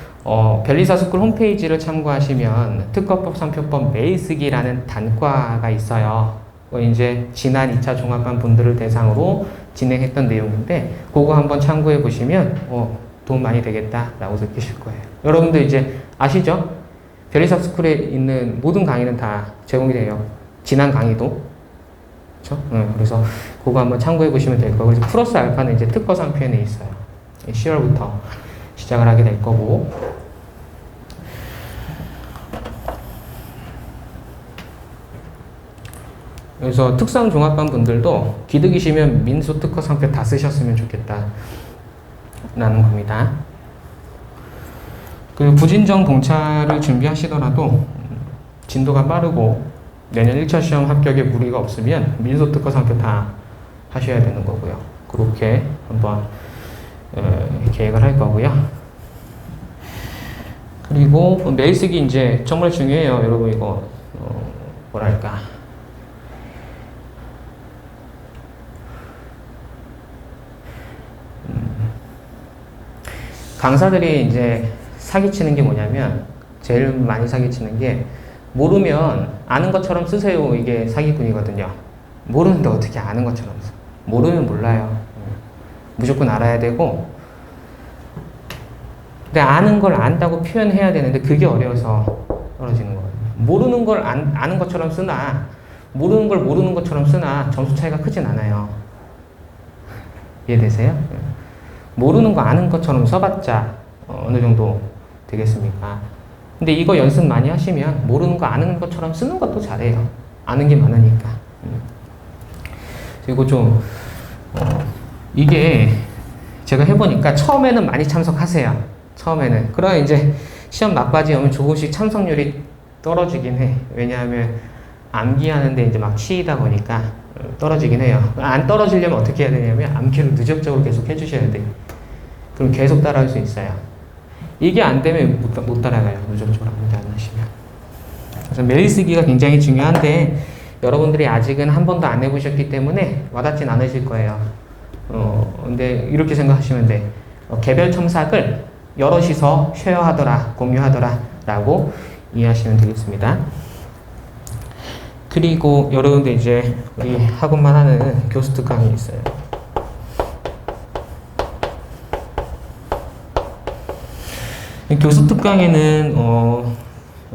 변리사 스쿨 홈페이지를 참고하시면 특허법, 상표법 매일 쓰기라는 단과가 있어요. 이제 지난 2차 종합반 분들을 대상으로 진행했던 내용인데 그거 한번 참고해 보시면 도움 많이 되겠다라고 느끼실 거예요. 여러분들 이제 아시죠? 베리사 스쿨에 있는 모든 강의는 다 제공이 돼요. 지난 강의도. 그렇죠? 그래서 그거 한번 참고해 보시면 될 거고, 그래서 플러스 알파는 이제 특허 상편에 있어요. 10월부터 시작을 하게 될 거고. 그래서 특성 종합반 분들도 기득이시면 민소 특허 상표 다 쓰셨으면 좋겠다 라는 겁니다. 그리고 부진정 동차를 준비하시더라도 진도가 빠르고 내년 1차 시험 합격에 무리가 없으면 민소 특허 상표 다 하셔야 되는 거고요. 그렇게 한번 계획을 할 거고요. 그리고 메일 쓰기 이제 정말 중요해요. 여러분 이거 뭐랄까, 강사들이 이제 사기치는 게 뭐냐면, 제일 많이 사기치는 게 모르면 아는 것처럼 쓰세요. 이게 사기꾼이거든요. 모르는데 어떻게 아는 것처럼 써. 모르면 몰라요. 무조건 알아야 되고, 근데 아는 걸 안다고 표현해야 되는데 그게 어려워서 떨어지는 거예요. 모르는 걸 아는 것처럼 쓰나 모르는 걸 모르는 것처럼 쓰나 점수 차이가 크진 않아요. 이해되세요? 모르는 거 아는 것처럼 써봤자 어느 정도 되겠습니까? 근데 이거 연습 많이 하시면 모르는 거 아는 것처럼 쓰는 것도 잘해요. 아는 게 많으니까. 그리고 좀 이게 제가 해보니까 처음에는 많이 참석하세요. 처음에는. 그럼 이제 시험 막바지 오면 조금씩 참석률이 떨어지긴 해. 왜냐하면 암기하는데 이제 막 치이다 보니까 떨어지긴 해요. 안 떨어지려면 어떻게 해야 되냐면 암기를 누적적으로 계속 해주셔야 돼요. 그럼 계속 따라할 수 있어요. 이게 안 되면 못 따라가요. 누적적으로 암기 안 하시면. 그래서 메일 쓰기가 굉장히 중요한데 여러분들이 아직은 한 번도 안 해보셨기 때문에 와닿진 않으실 거예요. 근데 이렇게 생각하시면 돼. 개별 첨삭을 여럿이서 쉐어하더라, 공유하더라 라고 이해하시면 되겠습니다. 그리고 여러분들 이제 우리 학원만 하는 교수 특강이 있어요. 교수 특강에는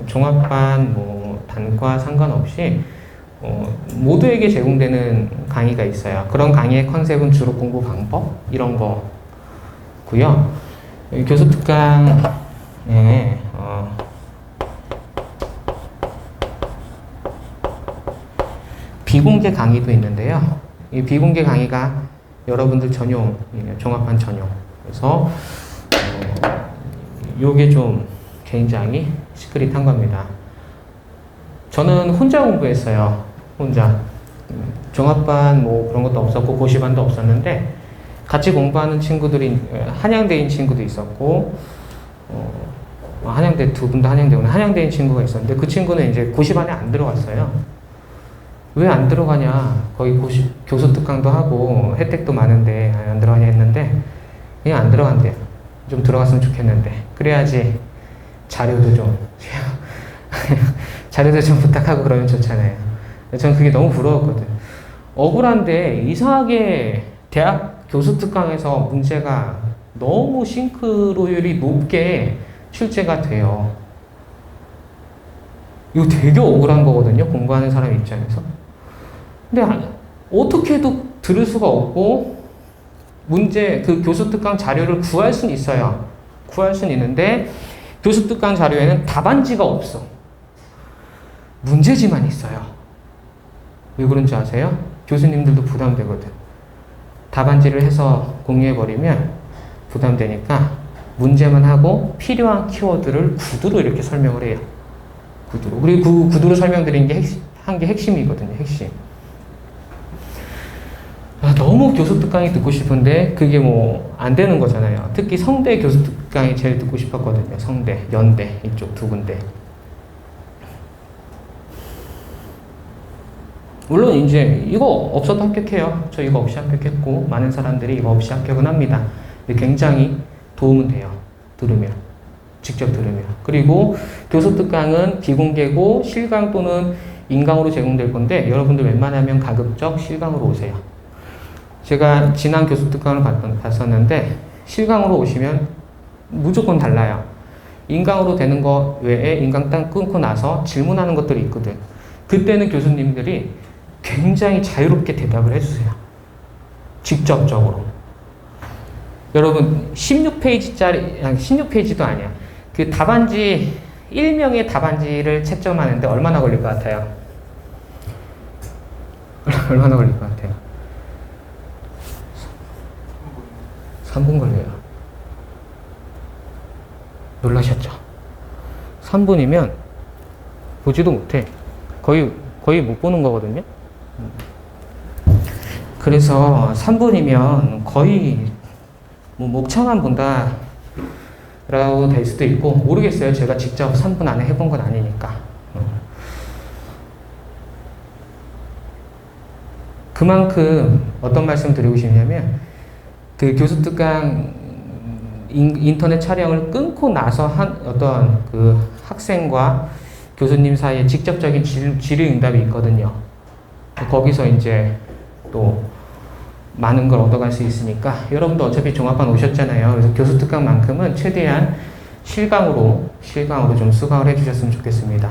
종합반, 단과 상관없이 모두에게 제공되는 강의가 있어요. 그런 강의의 컨셉은 주로 공부 방법 이런 거고요. 교수 특강에 비공개 강의도 있는데요. 이 비공개 강의가 여러분들 전용, 종합반 전용. 그래서 요게 좀 굉장히 시크릿한 겁니다. 저는 혼자 공부했어요. 혼자. 종합반 그런 것도 없었고 고시반도 없었는데 같이 공부하는 친구들이 한양대인 친구도 있었고 한양대 두 분 다 한양대구나. 한양대인 친구가 있었는데 그 친구는 이제 고시반에 안 들어갔어요. 왜 안 들어가냐? 거기 교수 특강도 하고 혜택도 많은데 안 들어가냐 했는데 그냥 안 들어간대요. 좀 들어갔으면 좋겠는데 그래야지 자료도 좀 자료도 좀 부탁하고 그러면 좋잖아요. 저는 그게 너무 부러웠거든. 억울한데 이상하게 대학 교수 특강에서 문제가 너무 싱크로율이 높게 출제가 돼요. 이거 되게 억울한 거거든요. 공부하는 사람 입장에서. 근데 어떻게 해도 들을 수가 없고 그 교수 특강 자료를 구할 수는 있어요. 구할 수는 있는데 교수 특강 자료에는 답안지가 없어. 문제지만 있어요. 왜 그런지 아세요? 교수님들도 부담되거든. 답안지를 해서 공유해버리면 부담되니까 문제만 하고 필요한 키워드를 구두로 이렇게 설명을 해요. 구두로. 그리고 그 구두로 설명드린 게 한 게 핵심이거든요. 핵심. 너무 교수 특강이 듣고 싶은데 그게 안 되는 거잖아요. 특히 성대 교수 특강이 제일 듣고 싶었거든요. 성대, 연대 이쪽 두 군데. 물론 이제 이거 없어도 합격해요. 저 이거 없이 합격했고 많은 사람들이 이거 없이 합격은 합니다. 근데 굉장히 도움은 돼요. 직접 들으면. 그리고 교수 특강은 비공개고 실강 또는 인강으로 제공될 건데 여러분들 웬만하면 가급적 실강으로 오세요. 제가 지난 교수 특강을 봤었는데 실강으로 오시면 무조건 달라요. 인강으로 되는 거 외에 인강 딱 끊고 나서 질문하는 것들이 있거든. 그때는 교수님들이 굉장히 자유롭게 대답을 해주세요. 직접적으로. 여러분 16페이지짜리, 아니 16페이지도 아니야. 그 답안지 1명의 답안지를 채점하는데 얼마나 걸릴 것 같아요? 얼마나 걸릴 것 같아요? 3분 걸려요. 놀라셨죠? 3분이면 보지도 못해. 거의 못 보는 거거든요. 그래서 3분이면 거의 뭐 목차만 본다 라고 될 수도 있고, 모르겠어요. 제가 직접 3분 안에 해본 건 아니니까. 그만큼 어떤 말씀 드리고 싶냐면, 그 교수 특강 인터넷 촬영을 끊고 나서 한 어떤 그 학생과 교수님 사이에 직접적인 질의응답이 있거든요. 거기서 이제 또 많은 걸 얻어갈 수 있으니까, 여러분도 어차피 종합반 오셨잖아요. 그래서 교수 특강만큼은 최대한 실강으로 좀 수강을 해주셨으면 좋겠습니다.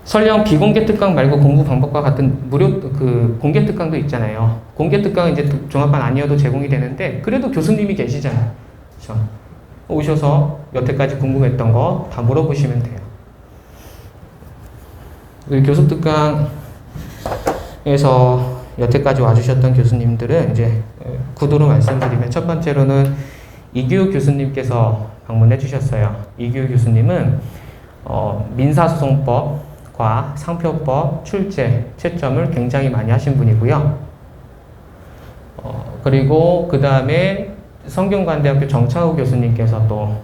설령 비공개 특강 말고 공부 방법과 같은 무료 그 공개 특강도 있잖아요. 공개 특강은 이제 종합반 아니어도 제공이 되는데, 그래도 교수님이 계시잖아요. 그렇죠? 오셔서 여태까지 궁금했던 거 다 물어보시면 돼요. 교수 특강에서 여태까지 와주셨던 교수님들은 이제 구도로 말씀드리면, 첫 번째로는 이규 교수님께서 방문해 주셨어요. 이규 교수님은 민사소송법과 상표법, 출제, 채점을 굉장히 많이 하신 분이고요. 그리고 그 다음에 성균관대학교 정창우 교수님께서 또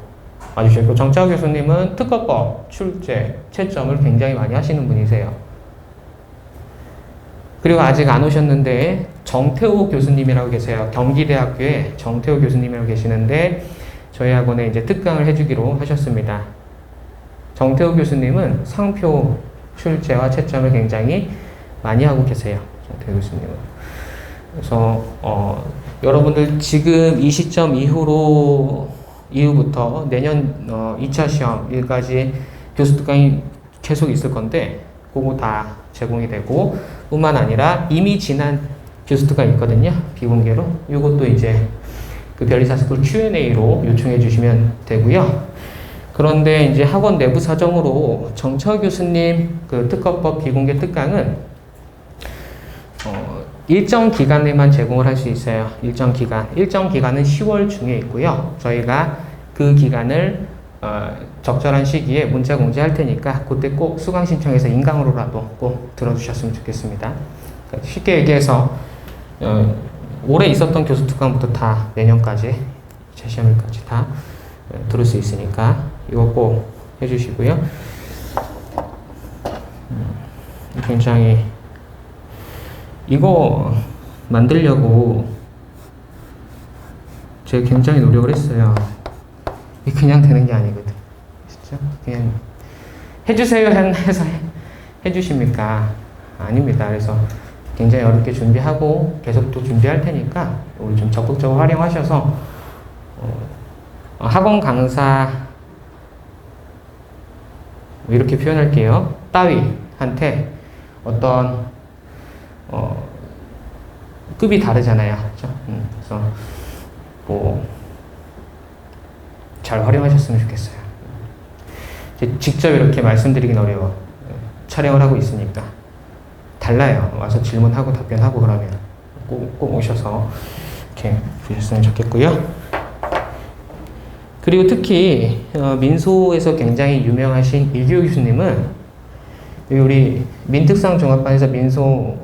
와주셨고, 정창우 교수님은 특허법, 출제, 채점을 굉장히 많이 하시는 분이세요. 그리고 아직 안 오셨는데 정태호 교수님이라고 계세요. 경기대학교에 정태호 교수님이라고 계시는데, 저희 학원에 이제 특강을 해주기로 하셨습니다. 정태호 교수님은 상표, 출제와 채점을 굉장히 많이 하고 계세요. 정태호 교수님은. 그래서 여러분들 지금 이 시점 이후부터 내년 2차 시험일까지 교수 특강이 계속 있을 건데, 그거 다 제공이 되고, 뿐만 아니라 이미 지난 교수 특강이 있거든요. 비공개로. 이것도 이제 그 별리사스쿨 Q&A로 요청해 주시면 되고요. 그런데 이제 학원 내부 사정으로 정철 교수님 그 특허법 비공개 특강은 일정 기간에만 제공을 할 수 있어요. 일정 기간은 10월 중에 있고요. 저희가 그 기간을 적절한 시기에 문자 공지할 테니까 그때 꼭 수강 신청해서 인강으로라도 꼭 들어주셨으면 좋겠습니다. 그러니까 쉽게 얘기해서 올해 있었던 교수 특강부터 다 내년까지, 재시험일까지 다 들을 수 있으니까 이거 꼭 해주시고요. 굉장히 이거 만들려고 제가 굉장히 노력을 했어요. 그냥 되는 게 아니거든. 진짜 그냥 해주세요 해서 해주십니까? 아닙니다. 그래서 굉장히 어렵게 준비하고 계속 또 준비할 테니까 우리 좀 적극적으로 활용하셔서 학원 강사 이렇게 표현할게요. 따위한테 어떤 급이 다르잖아요. 그렇죠? 그래서 잘 활용하셨으면 좋겠어요. 직접 이렇게 말씀드리긴 어려워. 촬영을 하고 있으니까. 달라요. 와서 질문하고 답변하고 그러면 꼭 오셔서 이렇게 보셨으면 좋겠고요. 그리고 특히 민소에서 굉장히 유명하신 이규 교수님은 우리 민특상 종합반에서 민소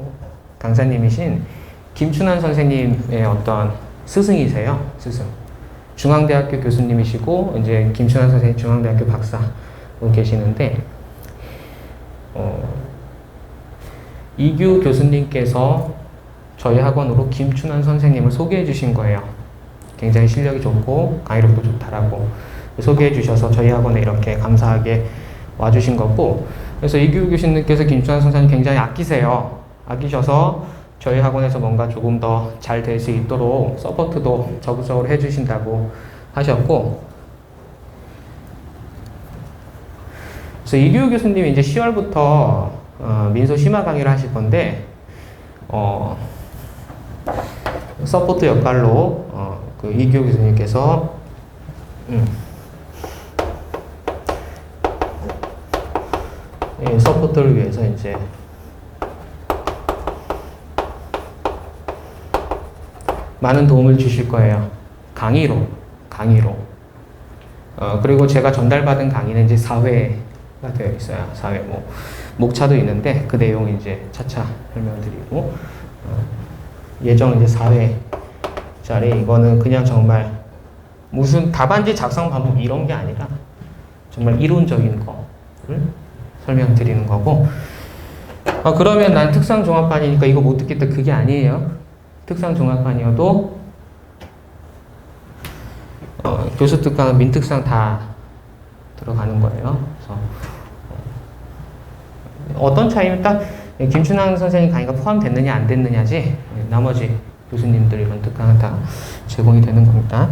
강사님이신 김춘환 선생님의 어떤 스승이세요. 스승. 중앙대학교 교수님이시고 이제 김춘환 선생님 중앙대학교 박사로 계시는데 이규 교수님께서 저희 학원으로 김춘환 선생님을 소개해 주신 거예요. 굉장히 실력이 좋고 강의력도 좋다라고 소개해 주셔서 저희 학원에 이렇게 감사하게 와주신 거고, 그래서 이규 교수님께서 김춘환 선생님 굉장히 아끼세요. 아끼셔서 저희 학원에서 뭔가 조금 더 잘 될 수 있도록 서포트도 적극적으로 해주신다고 하셨고, 그래서 이규호 교수님이 이제 10월부터 민소 심화 강의를 하실 건데, 서포트 역할로 그 이규호 교수님께서 서포트를 위해서 이제 많은 도움을 주실 거예요. 강의로. 그리고 제가 전달받은 강의는 이제 4회가 되어 있어요. 4회 목차도 있는데 그 내용 이제 차차 설명드리고, 예정 이제 4회짜리, 이거는 그냥 정말 무슨 답안지 작성 방법 이런 게 아니라 정말 이론적인 거를 설명드리는 거고, 그러면 난 특상 종합반이니까 이거 못 듣겠다, 그게 아니에요. 특상 종합반이어도 교수 특강, 민특상 다 들어가는 거예요. 그래서 어떤 차이는 딱 김춘환 선생님 강의가 포함됐느냐 안 됐느냐지, 나머지 교수님들 이런 특강은 다 제공이 되는 겁니다.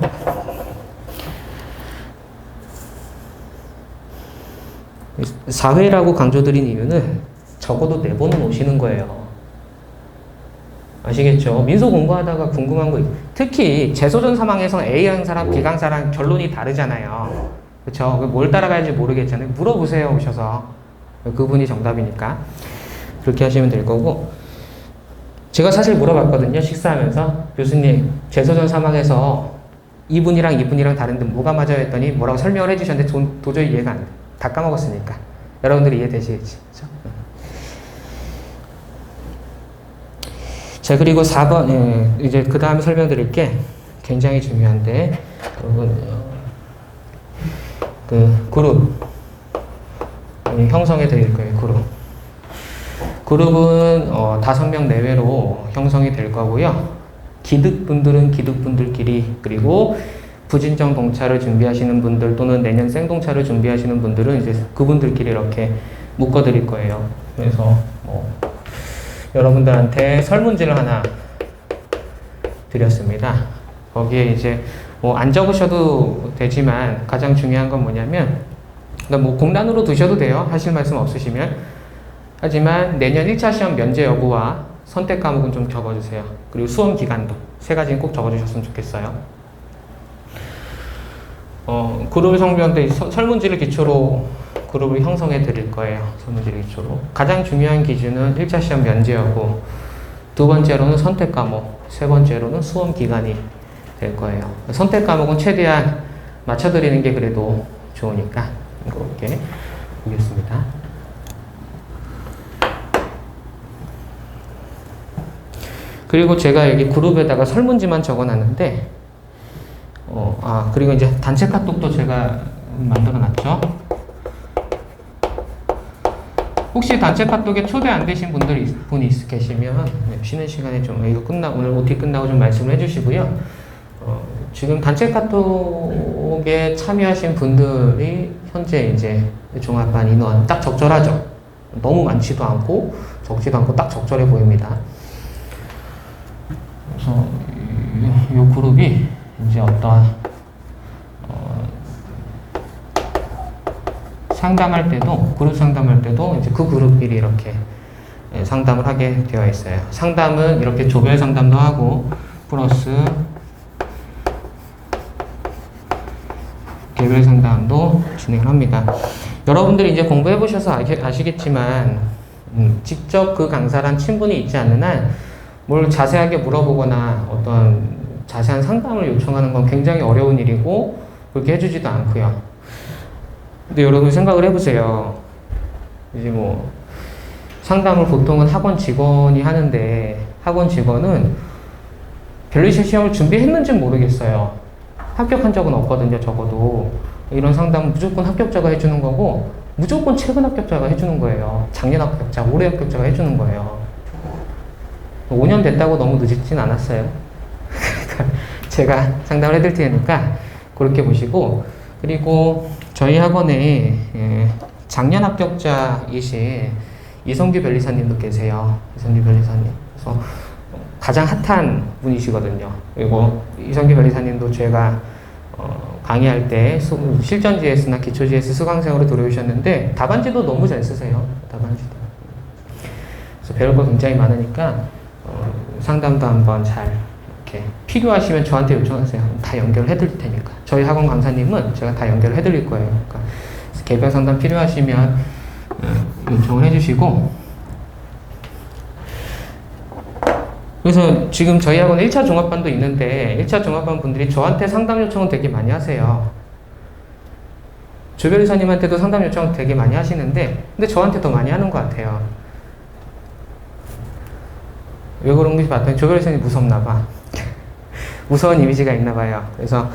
사회라고 강조드린 이유는 적어도 4번은 오시는 거예요. 아시겠죠? 민소 공부하다가 궁금한 거, 특히 재소전 사망에서 A 강사랑 B 강사랑 결론이 다르잖아요. 그쵸? 뭘 따라가야지 모르겠잖아요. 물어보세요, 오셔서. 그분이 정답이니까. 그렇게 하시면 될 거고. 제가 사실 물어봤거든요, 식사하면서. 교수님, 재소전 사망에서 이분이랑 다른데 뭐가 맞아요? 했더니 뭐라고 설명을 해주셨는데 도저히 이해가 안 돼. 다 까먹었으니까. 여러분들이 이해되시겠지? 그쵸? 자, 그리고 4번, 이제 그 다음에 설명드릴 게 굉장히 중요한데, 그 그룹 형성해 드릴 거예요. 그룹은 5명 내외로 형성이 될 거고요. 기득분들은 기득분들끼리, 그리고 부진정 동차를 준비하시는 분들 또는 내년 생동차를 준비하시는 분들은 이제 그분들끼리 이렇게 묶어 드릴 거예요. 그래서 여러분들한테 설문지를 하나 드렸습니다. 거기에 이제 안 적으셔도 되지만 가장 중요한 건 뭐냐면, 그러니까 공란으로 두셔도 돼요. 하실 말씀 없으시면. 하지만 내년 1차 시험 면제 여부와 선택 과목은 좀 적어주세요. 그리고 수험 기간도 3가지는 꼭 적어주셨으면 좋겠어요. 그룹 성명때 설문지를 기초로 그룹을 형성해 드릴 거예요. 설문지를 기초로. 가장 중요한 기준은 1차 시험 면제 여부, 2번째로는 선택 과목, 3번째로는 수험 기간이 될 거예요. 선택 과목은 최대한 맞춰드리는 게 그래도 좋으니까 이렇게 보겠습니다. 그리고 제가 여기 그룹에다가 설문지만 적어놨는데, 그리고 이제 단체 카톡도 제가 만들어놨죠. 혹시 단체 카톡에 초대 안 되신 분이 계시면 쉬는 시간에 좀 이거 오늘 OT 끝나고 좀 말씀을 해주시고요. 지금 단체 카톡에 참여하신 분들이 현재 이제 종합반 인원 딱 적절하죠. 너무 많지도 않고 적지도 않고 딱 적절해 보입니다. 그래서 이 그룹이 이제 어떠한 상담할 때도, 그룹 상담할 때도 이제 그 그룹끼리 이렇게 상담을 하게 되어 있어요. 상담은 이렇게 조별 상담도 하고 플러스 개별 상담도 진행을 합니다. 여러분들이 이제 공부해 보셔서 아시겠지만 직접 그 강사랑 친분이 있지 않는 한 뭘 자세하게 물어보거나 어떤 자세한 상담을 요청하는 건 굉장히 어려운 일이고 그렇게 해주지도 않고요. 근데 여러분 생각을 해보세요. 이제 상담을 보통은 학원 직원이 하는데 학원 직원은 밸류에이션 시험을 준비했는지는 모르겠어요. 합격한 적은 없거든요. 적어도 이런 상담은 무조건 합격자가 해주는 거고 무조건 최근 합격자가 해주는 거예요. 작년 합격자, 올해 합격자가 해주는 거예요. 5년 됐다고 너무 늦진 않았어요. 제가 상담을 해드릴 테니까 그렇게 보시고, 그리고 저희 학원에 작년 합격자이신 이성규 변리사님도 계세요. 이성규 변리사님. 그래서 가장 핫한 분이시거든요. 그리고 이성규 변리사님도 제가 강의할 때 실전 GS나 기초 GS 수강생으로 들어오셨는데 답안지도 너무 잘 쓰세요. 답안지도. 그래서 배울 거 굉장히 많으니까 상담도 한번 잘 이렇게 필요하시면 저한테 요청하세요. 다 연결해 드릴 테니까. 저희 학원 강사님은 제가 다 연결해 드릴 거예요. 그러니까 개별 상담 필요하시면 요청을 해주시고, 그래서 지금 저희 학원에 1차 종합반도 있는데 1차 종합반 분들이 저한테 상담 요청은 되게 많이 하세요. 조별이사님한테도 상담 요청 되게 많이 하시는데 근데 저한테 더 많이 하는 것 같아요. 왜 그런지 봤더니 조별이사님 무섭나 봐. 무서운 이미지가 있나 봐요. 그래서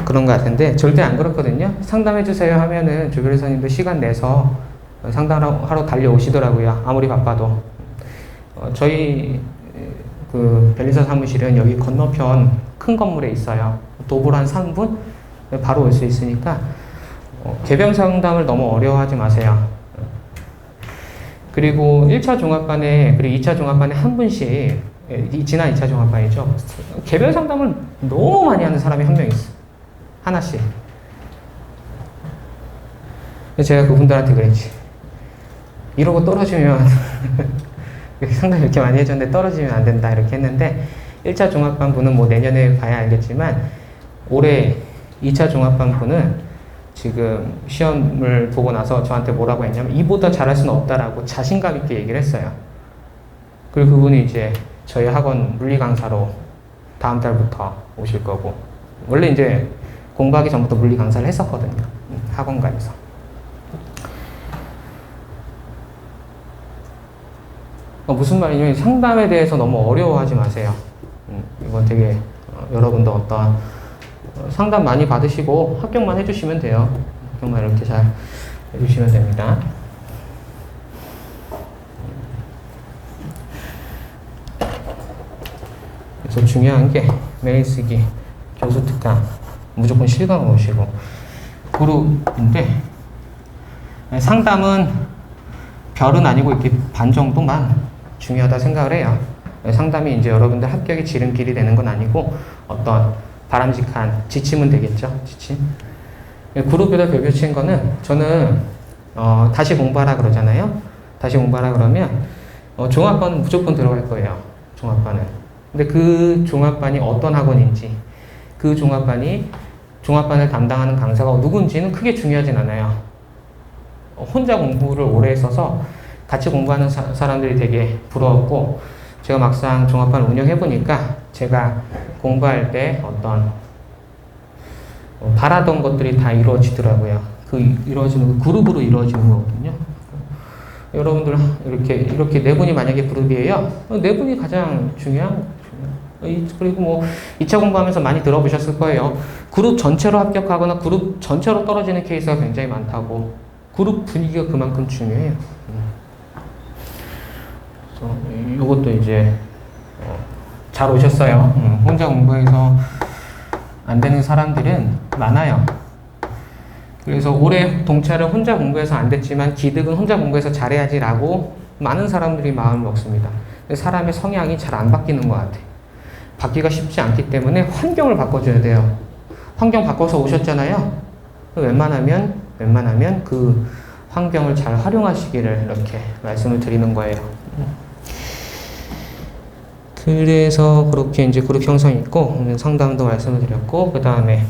그런 것 같은데 절대 안 그렇거든요. 상담해 주세요 하면은 조별이사님도 시간 내서 상담하러 달려오시더라고요. 아무리 바빠도. 저희 그 변리사 사무실은 여기 건너편 큰 건물에 있어요. 도보로 한 3분? 바로 올 수 있으니까 개별 상담을 너무 어려워하지 마세요. 그리고 1차 종합반에 그리고 2차 종합반에 한 분씩, 지난 2차 종합반이죠. 개별 상담을 너무 많이 하는 사람이 한 명 있어. 하나씩. 제가 그분들한테 그랬지. 이러고 떨어지면 상담 이렇게 많이 해줬는데 떨어지면 안 된다 이렇게 했는데 1차 종합반 분은 뭐 내년에 봐야 알겠지만 올해 2차 종합반 분은 지금 시험을 보고 나서 저한테 뭐라고 했냐면 이보다 잘할 수는 없다라고 자신감 있게 얘기를 했어요. 그리고 그분이 이제 저희 학원 물리 강사로 다음 달부터 오실 거고, 원래 이제 공부하기 전부터 물리 강사를 했었거든요. 학원가에서. 무슨 말이냐면 상담에 대해서 너무 어려워하지 마세요. 이건 되게 여러분도 어떤 상담 많이 받으시고 합격만 해주시면 돼요. 합격만 이렇게 잘 해주시면 됩니다. 그래서 중요한 게 매일 쓰기, 교수 특강, 무조건 실강 오시고 그룹인데 상담은 별은 아니고 이렇게 반 정도만 중요하다 생각을 해요. 상담이 이제 여러분들 합격의 지름길이 되는 건 아니고 어떤 바람직한 지침은 되겠죠. 지침. 그룹에다 별표친 거는 저는 다시 공부하라 그러잖아요. 다시 공부하라 그러면 종합반은 무조건 들어갈 거예요. 종합반은. 근데 그 종합반이 어떤 학원인지, 그 종합반을 담당하는 강사가 누군지는 크게 중요하진 않아요. 혼자 공부를 오래 했어서 같이 공부하는 사람들이 되게 부러웠고, 제가 막상 종합반을 운영해보니까 제가 공부할 때 어떤 바라던 것들이 다 이루어지더라고요. 이루어지는 그룹으로 이루어지는 거거든요. 여러분들 이렇게 네 분이 만약에 그룹이에요. 네 분이 가장 중요한. 그리고 뭐 2차 공부하면서 많이 들어보셨을 거예요. 그룹 전체로 합격하거나 그룹 전체로 떨어지는 케이스가 굉장히 많다고. 그룹 분위기가 그만큼 중요해요. 그래서 이것도 이제 잘 오셨어요. 혼자 공부해서 안 되는 사람들은 많아요. 그래서 올해 동차를 혼자 공부해서 안 됐지만 기득은 혼자 공부해서 잘해야지라고 많은 사람들이 마음을 먹습니다. 사람의 성향이 잘 안 바뀌는 것 같아. 바뀌기가 쉽지 않기 때문에 환경을 바꿔줘야 돼요. 환경 바꿔서 오셨잖아요. 웬만하면 그 환경을 잘 활용하시기를 이렇게 말씀을 드리는 거예요. 그래서 그렇게 이제 그룹 형성이 있고, 상담도 말씀을 드렸고, 그 다음에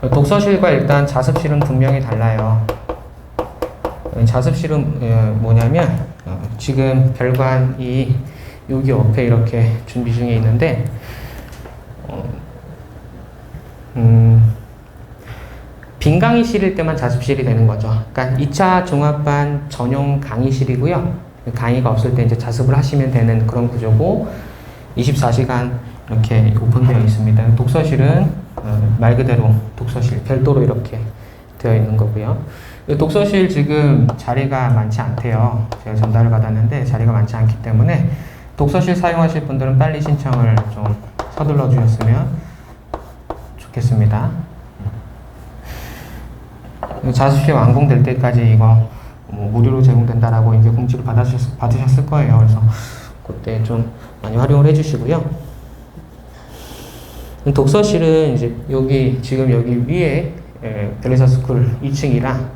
독서실과 일단 자습실은 분명히 달라요. 자습실은 뭐냐면 지금 별관이 여기 옆에 이렇게 준비 중에 있는데 빈 강의실일 때만 자습실이 되는 거죠. 그러니까 2차 종합반 전용 강의실이고요. 강의가 없을 때 이제 자습을 하시면 되는 그런 구조고 24시간 이렇게 오픈되어 있습니다. 독서실은 말 그대로 독서실 별도로 이렇게 되어 있는 거고요. 독서실 지금 자리가 많지 않대요. 제가 전달을 받았는데 자리가 많지 않기 때문에 독서실 사용하실 분들은 빨리 신청을 좀 서둘러 주셨으면 좋겠습니다. 자습실 완공될 때까지 이거 뭐 무료로 제공된다라고 이제 공지를 받으셨을 거예요. 그래서 그때 좀 많이 활용을 해주시고요. 독서실은 이제 지금 여기 위에 벨리사 스쿨 2층이라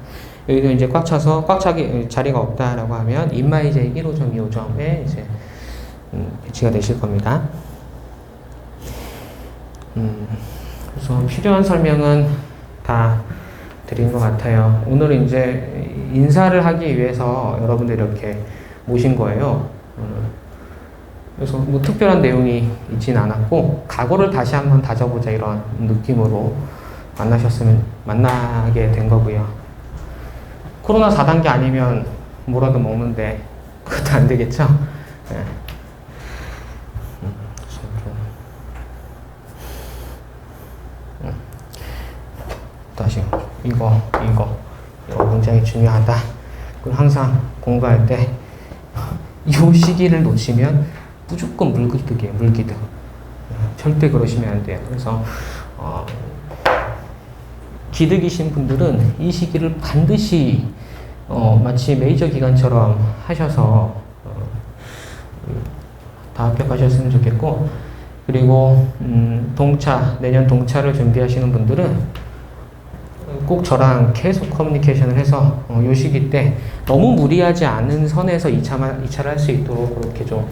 여기도 이제 꽉 차기 자리가 없다라고 하면 인마이제 1호점, 2호점에 이제 배치가 되실 겁니다. 그래서 필요한 설명은 다 드린 것 같아요. 오늘은 이제 인사를 하기 위해서 여러분들 이렇게 모신 거예요. 그래서 뭐 특별한 내용이 있진 않았고, 각오를 다시 한번 다져보자 이런 느낌으로 만나게 된 거고요. 코로나 4단계 아니면 뭐라도 먹는데 그것도 안 되겠죠? 네. 다시 이거 굉장히 중요하다. 그리고 항상 공부할 때 이 시기를 놓치면 무조건 물기득이에요. 물기득. 절대 그러시면 안 돼요. 그래서 기득이신 분들은 이 시기를 반드시 마치 메이저 기간처럼 하셔서 다 합격하셨으면 좋겠고, 그리고 내년 동차를 준비하시는 분들은 꼭 저랑 계속 커뮤니케이션을 해서 이 시기 때 너무 무리하지 않은 선에서 2차를 할 수 있도록 그렇게 좀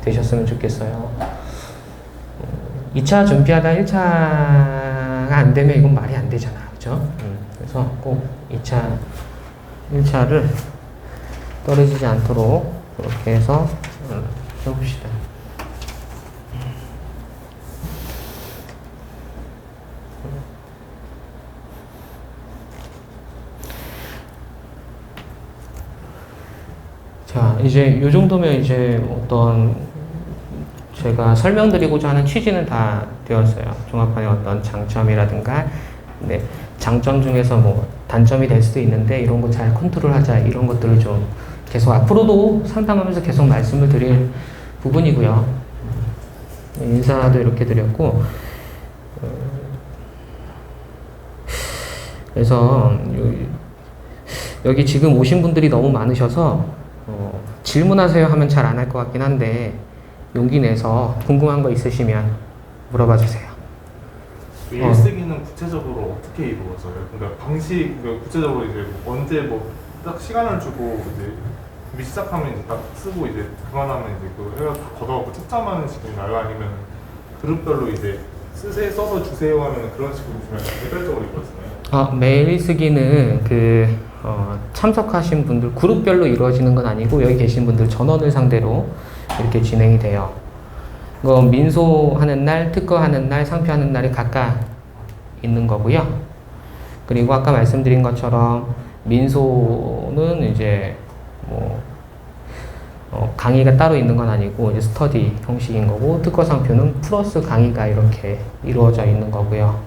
되셨으면 좋겠어요. 2차 준비하다 1차가 안 되면 이건 말이 안 되잖아. 그죠? 그래서 꼭 1차를 떨어지지 않도록 그렇게 해서 해봅시다. 자, 이제 요 정도면 이제 제가 설명드리고자 하는 취지는 다 되었어요. 종합반의 어떤 장점이라든가, 네, 장점 중에서 뭐 단점이 될 수도 있는데 이런 거 잘 컨트롤하자, 이런 것들을 좀 계속 앞으로도 상담하면서 계속 말씀을 드릴 부분이고요. 인사도 이렇게 드렸고, 그래서 여기 지금 오신 분들이 너무 많으셔서 질문하세요 하면 잘 안 할 것 같긴 한데, 용기 내서 궁금한 거 있으시면 물어봐 주세요. 메일 쓰기는 구체적으로 어떻게 이루어져요? 그러니까 구체적으로 이제 언제 딱 시간을 주고 이제 준비 시작하면 이제 딱 쓰고 이제 그만하면 이제 그 해가 다 걷어가고 채점하는 식인가요? 아니면 그룹별로 이제 써서 주세요 하면 그런 식으로 주면 개별적으로 이루어지나요? 메일 쓰기는 참석하신 분들 그룹별로 이루어지는 건 아니고, 여기 계신 분들 전원을 상대로 이렇게 진행이 돼요. 민소하는 날, 특거하는 날, 상표하는 날이 각각 있는 거고요. 그리고 아까 말씀드린 것처럼 민소는 이제 강의가 따로 있는 건 아니고 이제 스터디 형식인 거고, 특거 상표는 플러스 강의가 이렇게 이루어져 있는 거고요.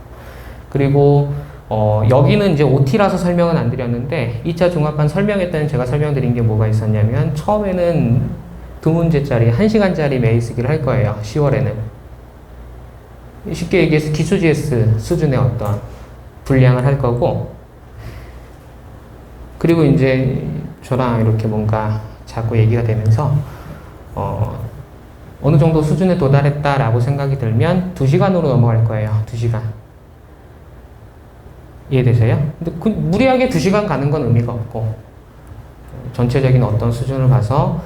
그리고 여기는 이제 OT라서 설명은 안 드렸는데, 2차 종합반 설명회 때는 제가 설명드린 게 뭐가 있었냐면, 처음에는 2문제짜리 1시간짜리 메일 쓰기를 할 거예요. 10월에는. 쉽게 얘기해서 기초 GS 수준의 어떤 분량을 할 거고, 그리고 이제 저랑 이렇게 뭔가 자꾸 얘기가 되면서 어느 정도 수준에 도달했다라고 생각이 들면 2시간으로 넘어갈 거예요. 2시간. 이해되세요? 근데 무리하게 2시간 가는 건 의미가 없고, 전체적인 어떤 수준을 봐서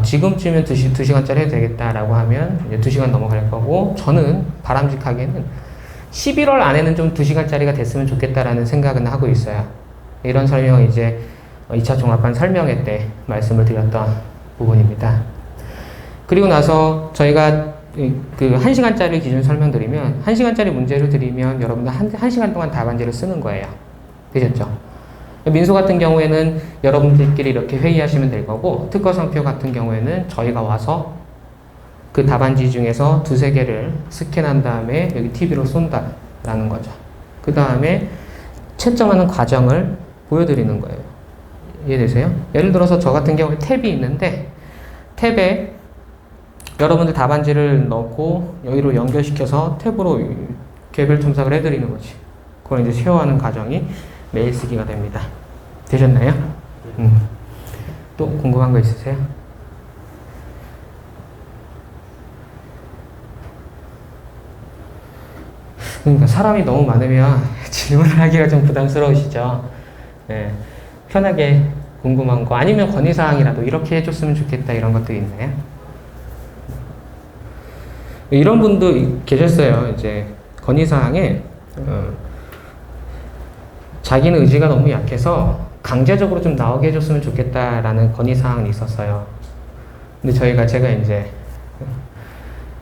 지금쯤엔 2시간짜리 해도 되겠다라고 하면 이제 2시간 넘어갈 거고, 저는 바람직하게는 11월 안에는 좀 2시간짜리가 됐으면 좋겠다라는 생각은 하고 있어요. 이런 설명은 이제 2차 종합반 설명회 때 말씀을 드렸던 부분입니다. 그리고 나서 저희가 그 1시간짜리 기준 설명드리면, 1시간짜리 문제를 드리면 여러분들 1시간 동안 답안지를 쓰는 거예요. 되셨죠? 민소 같은 경우에는 여러분들끼리 이렇게 회의하시면 될 거고, 특거 상표 같은 경우에는 저희가 와서 그 답안지 중에서 2-3개를 스캔한 다음에 여기 TV로 쏜다라는 거죠. 그 다음에 채점하는 과정을 보여드리는 거예요. 이해되세요? 예를 들어서 저 같은 경우에 탭이 있는데, 탭에 여러분들 답안지를 넣고 여기로 연결시켜서 탭으로 개별 첨삭을 해드리는 거지. 그걸 이제 쉐어하는 과정이 메일 쓰기가 됩니다. 되셨나요? 또 궁금한 거 있으세요? 그러니까 사람이 너무 많으면 질문을 하기가 좀 부담스러우시죠. 네. 편하게 궁금한 거 아니면 건의사항이라도 이렇게 해줬으면 좋겠다 이런 것도 있나요? 이런 분도 계셨어요. 이제 건의사항에 자기는 의지가 너무 약해서 강제적으로 좀 나오게 해줬으면 좋겠다라는 건의사항이 있었어요. 근데 제가 이제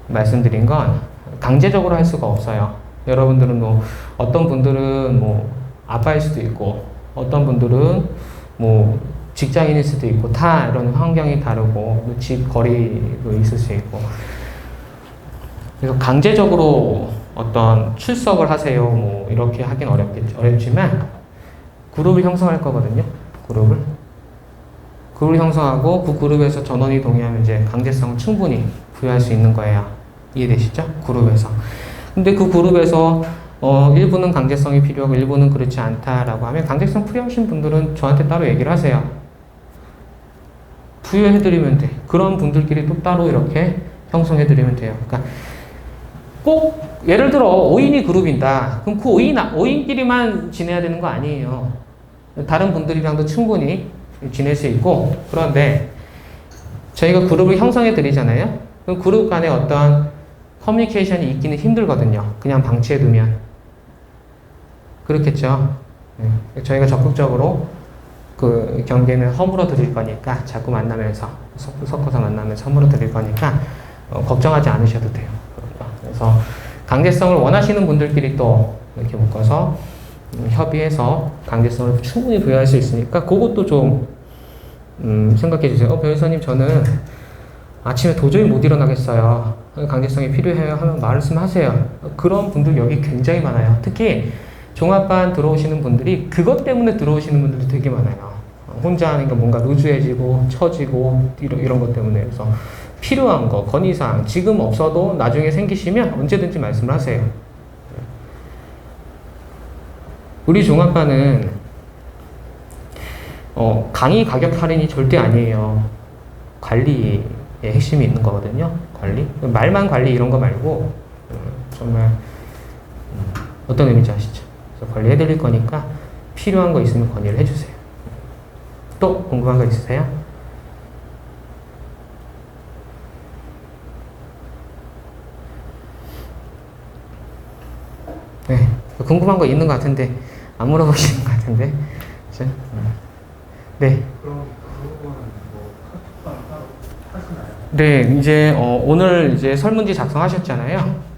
말씀드린 건 강제적으로 할 수가 없어요. 여러분들은 뭐 어떤 분들은 뭐 아빠일 수도 있고 어떤 분들은 뭐 직장인일 수도 있고 다 이런 환경이 다르고 집 거리도 있을 수 있고 그래서 강제적으로 어떤 출석을 하세요 뭐 이렇게 하긴 어렵지만 그룹을 형성할 거거든요. 그룹을 형성하고 그 그룹에서 전원이 동의하면 이제 강제성을 충분히 부여할 수 있는 거예요. 이해되시죠? 그룹에서. 근데 그 그룹에서 일부는 강제성이 필요하고 일부는 그렇지 않다라고 하면 강제성 필요하신 분들은 저한테 따로 얘기를 하세요. 부여해드리면 돼. 그런 분들끼리 또 따로 이렇게 형성해드리면 돼요. 그러니까 꼭 예를 들어 5인이 그룹이다. 그럼 그 5인끼리만 지내야 되는 거 아니에요. 다른 분들이랑도 충분히 지낼 수 있고 그런데 저희가 그룹을 형성해 드리잖아요. 그럼 그룹 간에 어떤 커뮤니케이션이 있기는 힘들거든요. 그냥 방치해 두면 그렇겠죠. 네. 저희가 적극적으로 그 경계는 허물어 드릴 거니까 자꾸 만나면서 섞어서 만나면서 허물어 드릴 거니까 걱정하지 않으셔도 돼요. 그래서 강제성을 원하시는 분들끼리 또 이렇게 묶어서 협의해서 강제성을 충분히 부여할 수 있으니까 그것도 좀 생각해 주세요. 변호사님 저는 아침에 도저히 못 일어나겠어요. 강제성이 필요해요 하면 말씀하세요. 그런 분들 여기 굉장히 많아요. 특히 종합반 들어오시는 분들이 그것 때문에 들어오시는 분들이 되게 많아요. 혼자 하니까 뭔가 루즈해지고 처지고 이런 것 때문에. 그래서 필요한 거, 건의사항 지금 없어도 나중에 생기시면 언제든지 말씀을 하세요. 우리 종합반은 강의 가격 할인이 절대 아니에요. 관리의 핵심이 있는 거거든요. 관리. 말만 관리 이런 거 말고 정말 어떤 의미인지 아시죠? 그래서 관리해 드릴 거니까 필요한 거 있으면 건의를 해주세요. 또 궁금한 거 있으세요? 네, 궁금한 거 있는 것 같은데 안 물어보시는 것 같은데, 그렇죠? 네. 그럼 그거는 뭐 카톡방 따로 하시나요? 네, 이제 오늘 이제 설문지 작성하셨잖아요.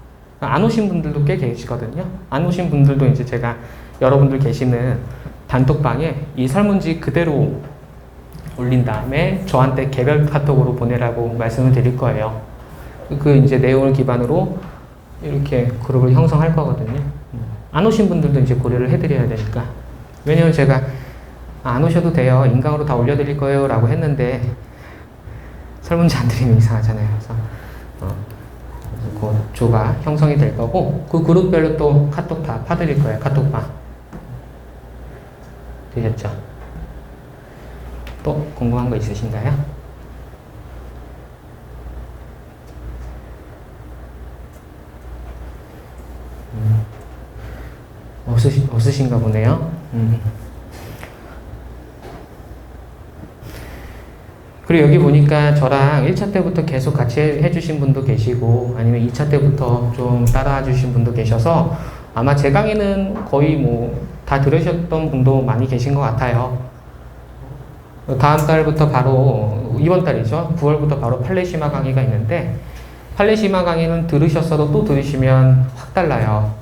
안 오신 분들도 꽤 계시거든요. 안 오신 분들도 이제 제가 여러분들 계시는 단톡방에 이 설문지 그대로 올린 다음에 저한테 개별 카톡으로 보내라고 말씀을 드릴 거예요. 그 이제 내용을 기반으로 이렇게 그룹을 형성할 거거든요. 안 오신 분들도 이제 고려를 해드려야 되니까. 왜냐면 제가 안 오셔도 돼요. 인강으로 다 올려드릴 거예요. 라고 했는데 설문지 안 드리면 이상하잖아요. 그래서 그 조가 형성이 될 거고 그 그룹별로 또 카톡 다 파드릴 거예요. 카톡방. 되셨죠? 또 궁금한 거 있으신가요? 없으신가 보네요. 그리고 여기 보니까 저랑 1차 때부터 계속 같이 해주신 분도 계시고 아니면 2차 때부터 좀 따라와 주신 분도 계셔서 아마 제 강의는 거의 뭐 다 들으셨던 분도 많이 계신 것 같아요. 다음 달부터 바로 이번 달이죠. 9월부터 바로 팔레시마 강의가 있는데 팔레시마 강의는 들으셨어도 또 들으시면 확 달라요.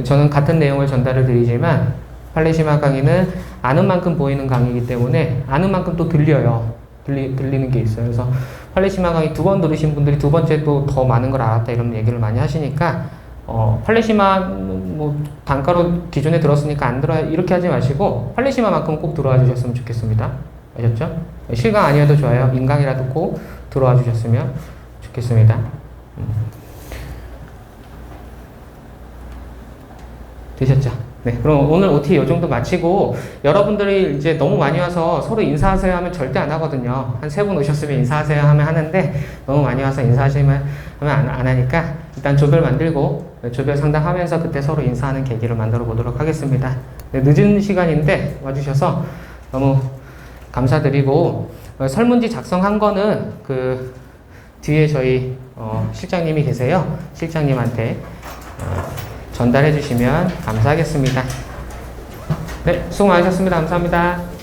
저는 같은 내용을 전달을 드리지만 팔레시마 강의는 아는 만큼 보이는 강의이기 때문에 아는 만큼 또 들려요. 들리는 게 있어요. 그래서 팔레시마 강의 2번 들으신 분들이 2번째도 더 많은 걸 알았다 이런 얘기를 많이 하시니까 팔레시마 뭐 단가로 기존에 들었으니까 안 들어 이렇게 하지 마시고 팔레시마만큼 꼭 들어와 주셨으면 좋겠습니다. 아셨죠? 실강 아니어도 좋아요. 인강이라도 꼭 들어와 주셨으면 좋겠습니다. 되셨죠? 네, 그럼 오늘 OT 이 정도 마치고 여러분들이 이제 너무 많이 와서 서로 인사하세요 하면 절대 안 하거든요. 한 3분 오셨으면 인사하세요 하면 하는데 너무 많이 와서 인사하시면 하면 안 하니까 일단 조별 만들고 조별 상담하면서 그때 서로 인사하는 계기를 만들어 보도록 하겠습니다. 네, 늦은 시간인데 와주셔서 너무 감사드리고 설문지 작성한 거는 그 뒤에 저희 실장님이 계세요. 실장님한테 전달해 주시면 감사하겠습니다. 네, 수고 많으셨습니다. 감사합니다.